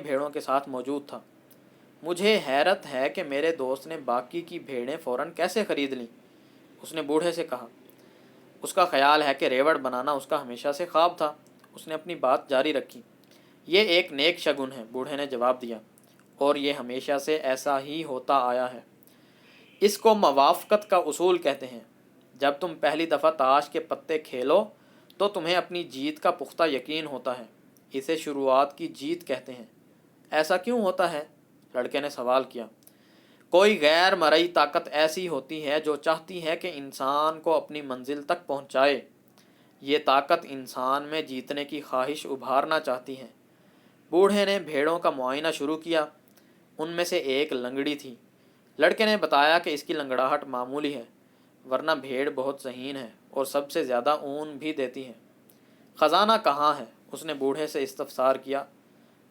بھیڑوں کے ساتھ موجود تھا۔ مجھے حیرت ہے کہ میرے دوست نے باقی کی بھیڑیں فوراً کیسے خرید لیں، اس نے بوڑھے سے کہا۔ اس کا خیال ہے کہ ریوڑ بنانا اس کا ہمیشہ سے خواب تھا، اس نے اپنی بات جاری رکھی۔ یہ ایک نیک شگن ہے، بوڑھے نے جواب دیا، اور یہ ہمیشہ سے ایسا ہی ہوتا آیا ہے۔ اس کو موافقت کا اصول کہتے ہیں۔ جب تم پہلی دفعہ تاش کے پتے کھیلو تو تمہیں اپنی جیت کا پختہ یقین ہوتا ہے، اسے شروعات کی جیت کہتے ہیں۔ ایسا کیوں ہوتا ہے؟ لڑکے نے سوال کیا۔ کوئی غیر مرئی طاقت ایسی ہوتی ہے جو چاہتی ہے کہ انسان کو اپنی منزل تک پہنچائے۔ یہ طاقت انسان میں جیتنے کی خواہش ابھارنا چاہتی ہے۔ بوڑھے نے بھیڑوں کا معائنہ شروع کیا۔ ان میں سے ایک لنگڑی تھی۔ لڑکے نے بتایا کہ اس کی لنگڑاہٹ معمولی ہے، ورنہ بھیڑ بہت ذہین ہے اور سب سے زیادہ اون بھی دیتی ہے۔ خزانہ کہاں ہے؟ اس نے بوڑھے سے استفسار کیا۔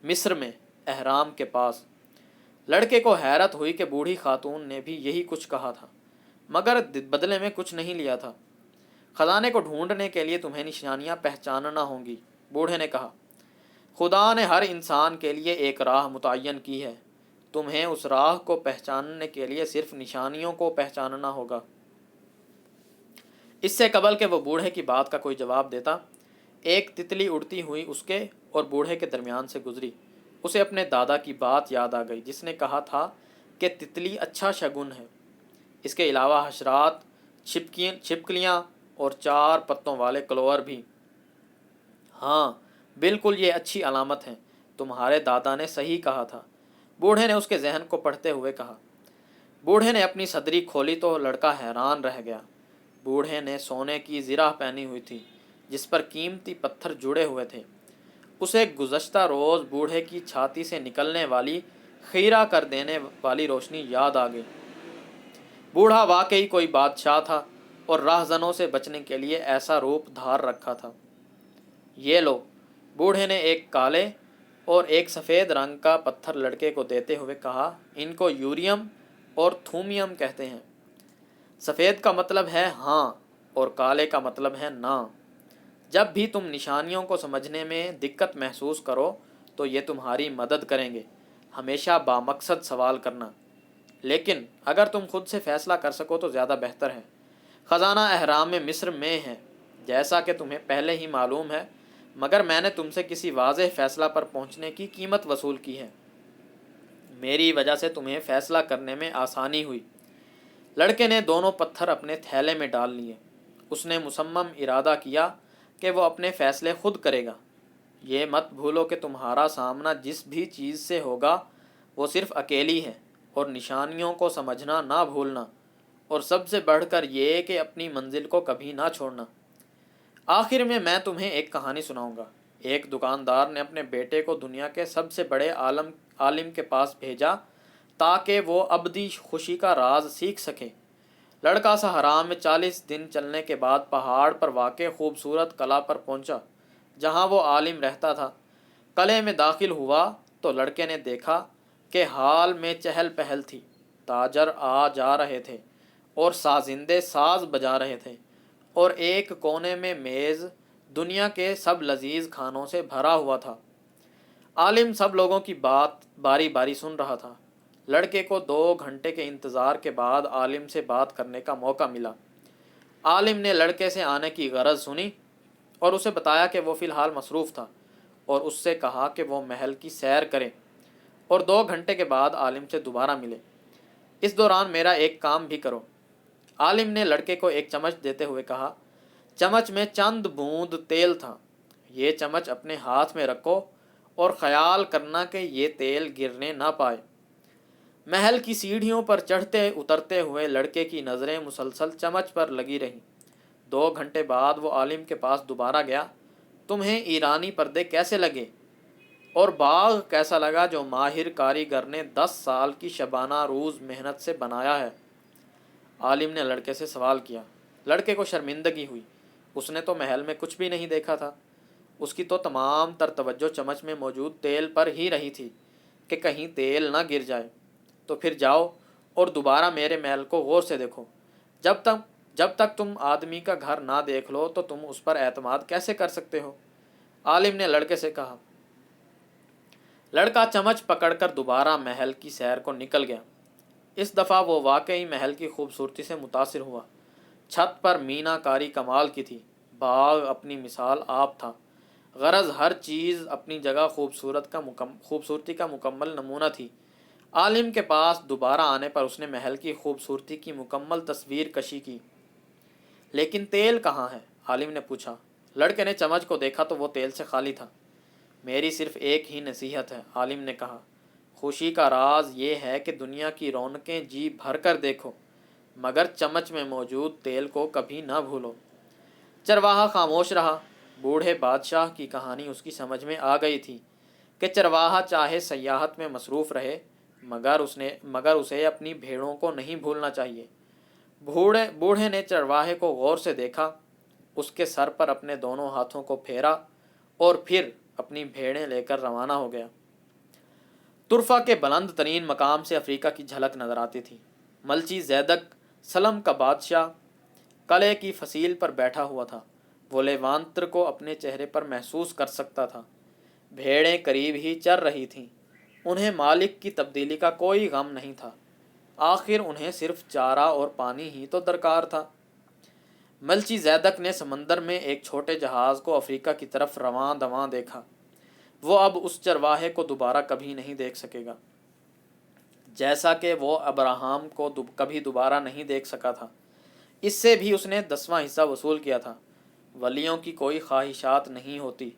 مصر میں، اہرام کے پاس۔ لڑکے کو حیرت ہوئی کہ بوڑھی خاتون نے بھی یہی کچھ کہا تھا، مگر بدلے میں کچھ نہیں لیا تھا۔ خزانے کو ڈھونڈنے کے لیے تمہیں نشانیاں پہچاننا ہوں گی، بوڑھے نے کہا۔ خدا نے ہر انسان کے لیے ایک راہ متعین کی ہے، تمہیں اس راہ کو پہچاننے کے لیے صرف نشانیوں کو پہچاننا ہوگا۔ اس سے قبل کہ وہ بوڑھے کی بات کا کوئی جواب دیتا، ایک تتلی اڑتی ہوئی اس کے اور بوڑھے کے درمیان سے گزری۔ اسے اپنے دادا کی بات یاد آ گئی جس نے کہا تھا کہ تتلی اچھا شگن ہے۔ اس کے علاوہ حشرات، چھپکلیاں اور 4 پتوں والے کلور بھی۔ ہاں بالکل، یہ اچھی علامت ہے، تمہارے دادا نے صحیح کہا تھا، بوڑھے نے اس کے ذہن کو پڑھتے ہوئے کہا۔ بوڑھے نے اپنی صدری کھولی تو لڑکا حیران رہ گیا۔ بوڑھے نے سونے کی زرہ پہنی ہوئی تھی جس پر قیمتی پتھر جڑے ہوئے تھے۔ اسے گزشتہ روز بوڑھے کی چھاتی سے نکلنے والی خیرہ کر دینے والی روشنی یاد آ گئی۔ بوڑھا واقعی کوئی بادشاہ تھا اور راہزنوں سے بچنے کے لیے ایسا روپ دھار رکھا تھا۔ یہ لو، بوڑھے نے ایک کالے اور ایک سفید رنگ کا پتھر لڑکے کو دیتے ہوئے کہا، ان کو یوریم اور تھومیم کہتے ہیں۔ سفید کا مطلب ہے ہاں اور کالے کا مطلب ہے نہ۔ جب بھی تم نشانیوں کو سمجھنے میں دقت محسوس کرو تو یہ تمہاری مدد کریں گے۔ ہمیشہ بامقصد سوال کرنا، لیکن اگر تم خود سے فیصلہ کر سکو تو زیادہ بہتر ہے۔ خزانہ اہرام میں مصر میں ہے، جیسا کہ تمہیں پہلے ہی معلوم ہے، مگر میں نے تم سے کسی واضح فیصلہ پر پہنچنے کی قیمت وصول کی ہے۔ میری وجہ سے تمہیں فیصلہ کرنے میں آسانی ہوئی۔ لڑکے نے دونوں پتھر اپنے تھیلے میں ڈال لیے۔ اس نے مصمم ارادہ کیا کہ وہ اپنے فیصلے خود کرے گا۔ یہ مت بھولو کہ تمہارا سامنا جس بھی چیز سے ہوگا وہ صرف اکیلی ہے، اور نشانیوں کو سمجھنا نہ بھولنا، اور سب سے بڑھ کر یہ کہ اپنی منزل کو کبھی نہ چھوڑنا۔ آخر میں تمہیں ایک کہانی سناؤں گا۔ ایک دکاندار نے اپنے بیٹے کو دنیا کے سب سے بڑے عالم کے پاس بھیجا تاکہ وہ ابدی خوشی کا راز سیکھ سکے۔ لڑکا صحرا میں 40 دن چلنے کے بعد پہاڑ پر واقع خوبصورت قلعہ پر پہنچا جہاں وہ عالم رہتا تھا۔ قلعے میں داخل ہوا تو لڑکے نے دیکھا کہ حال میں چہل پہل تھی، تاجر آ جا رہے تھے اور سازندے ساز بجا رہے تھے، اور ایک کونے میں میز دنیا کے سب لذیذ کھانوں سے بھرا ہوا تھا۔ عالم سب لوگوں کی بات باری باری سن رہا تھا۔ لڑکے کو 2 گھنٹے کے انتظار کے بعد عالم سے بات کرنے کا موقع ملا۔ عالم نے لڑکے سے آنے کی غرض سنی اور اسے بتایا کہ وہ فی الحال مصروف تھا، اور اس سے کہا کہ وہ محل کی سیر کرے اور 2 گھنٹے کے بعد عالم سے دوبارہ ملے۔ اس دوران میرا ایک کام بھی کرو۔ عالم نے لڑکے کو ایک چمچ دیتے ہوئے کہا۔ چمچ میں چند بوند تیل تھا۔ یہ چمچ اپنے ہاتھ میں رکھو اور خیال کرنا کہ یہ تیل گرنے نہ پائے۔ محل کی سیڑھیوں پر چڑھتے اترتے ہوئے لڑکے کی نظریں مسلسل چمچ پر لگی رہیں۔ 2 گھنٹے بعد وہ عالم کے پاس دوبارہ گیا۔ تمہیں ایرانی پردے کیسے لگے اور باغ کیسا لگا جو ماہر کاریگر نے 10 سال کی شبانہ روز محنت سے بنایا ہے؟ عالم نے لڑکے سے سوال کیا۔ لڑکے کو شرمندگی ہوئی، اس نے تو محل میں کچھ بھی نہیں دیکھا تھا۔ اس کی تو تمام تر توجہ چمچ میں موجود تیل پر ہی رہی تھی کہ کہیں تیل نہ گر جائے۔ تو پھر جاؤ اور دوبارہ میرے محل کو غور سے دیکھو۔ جب تک تم آدمی کا گھر نہ دیکھ لو تو تم اس پر اعتماد کیسے کر سکتے ہو؟ عالم نے لڑکے سے کہا۔ لڑکا چمچ پکڑ کر دوبارہ محل کی سیر کو نکل گیا۔ اس دفعہ وہ واقعی محل کی خوبصورتی سے متاثر ہوا۔ چھت پر مینا کاری کمال کی تھی، باغ اپنی مثال آپ تھا، غرض ہر چیز اپنی جگہ خوبصورتی کا مکمل نمونہ تھی۔ عالم کے پاس دوبارہ آنے پر اس نے محل کی خوبصورتی کی مکمل تصویر کشی کی۔ لیکن تیل کہاں ہے؟ عالم نے پوچھا۔ لڑکے نے چمچ کو دیکھا تو وہ تیل سے خالی تھا۔ میری صرف ایک ہی نصیحت ہے، عالم نے کہا۔ خوشی کا راز یہ ہے کہ دنیا کی رونقیں جی بھر کر دیکھو، مگر چمچ میں موجود تیل کو کبھی نہ بھولو۔ چرواہا خاموش رہا۔ بوڑھے بادشاہ کی کہانی اس کی سمجھ میں آ گئی تھی کہ چرواہا چاہے سیاحت میں مصروف رہے مگر اسے اپنی بھیڑوں کو نہیں بھولنا چاہیے۔ بوڑھے نے چرواہے کو غور سے دیکھا، اس کے سر پر اپنے دونوں ہاتھوں کو پھیرا اور پھر اپنی بھیڑیں لے کر روانہ ہو گیا۔ طرفہ کے بلند ترین مقام سے افریقہ کی جھلک نظر آتی تھی۔ ملچی زیدک سلم کا بادشاہ قلعے کی فصیل پر بیٹھا ہوا تھا۔ وہ لیوانتر کو اپنے چہرے پر محسوس کر سکتا تھا۔ بھیڑیں قریب ہی چر رہی تھیں۔ انہیں مالک کی تبدیلی کا کوئی غم نہیں تھا۔ آخر انہیں صرف چارہ اور پانی ہی تو درکار تھا۔ ملچی زیدک نے سمندر میں ایک چھوٹے جہاز کو افریقہ کی طرف رواں دواں دیکھا۔ وہ اب اس چرواہے کو دوبارہ کبھی نہیں دیکھ سکے گا، جیسا کہ وہ ابراہم کو کبھی دوبارہ نہیں دیکھ سکا تھا۔ اس سے بھی اس نے 10واں حصہ وصول کیا تھا۔ ولیوں کی کوئی خواہشات نہیں ہوتی،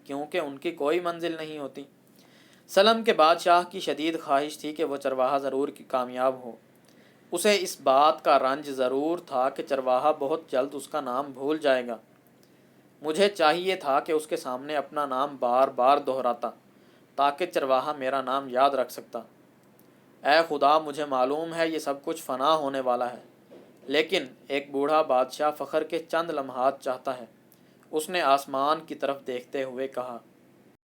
کیونکہ ان کی کوئی منزل نہیں ہوتی۔ سلم کے بادشاہ کی شدید خواہش تھی کہ وہ چرواہا ضرور کامیاب ہو۔ اسے اس بات کا رنج ضرور تھا کہ چرواہا بہت جلد اس کا نام بھول جائے گا۔ مجھے چاہیے تھا کہ اس کے سامنے اپنا نام بار بار دہراتا تاکہ چرواہا میرا نام یاد رکھ سکتا۔ اے خدا، مجھے معلوم ہے یہ سب کچھ فنا ہونے والا ہے، لیکن ایک بوڑھا بادشاہ فخر کے چند لمحات چاہتا ہے۔ اس نے آسمان کی طرف دیکھتے ہوئے کہا،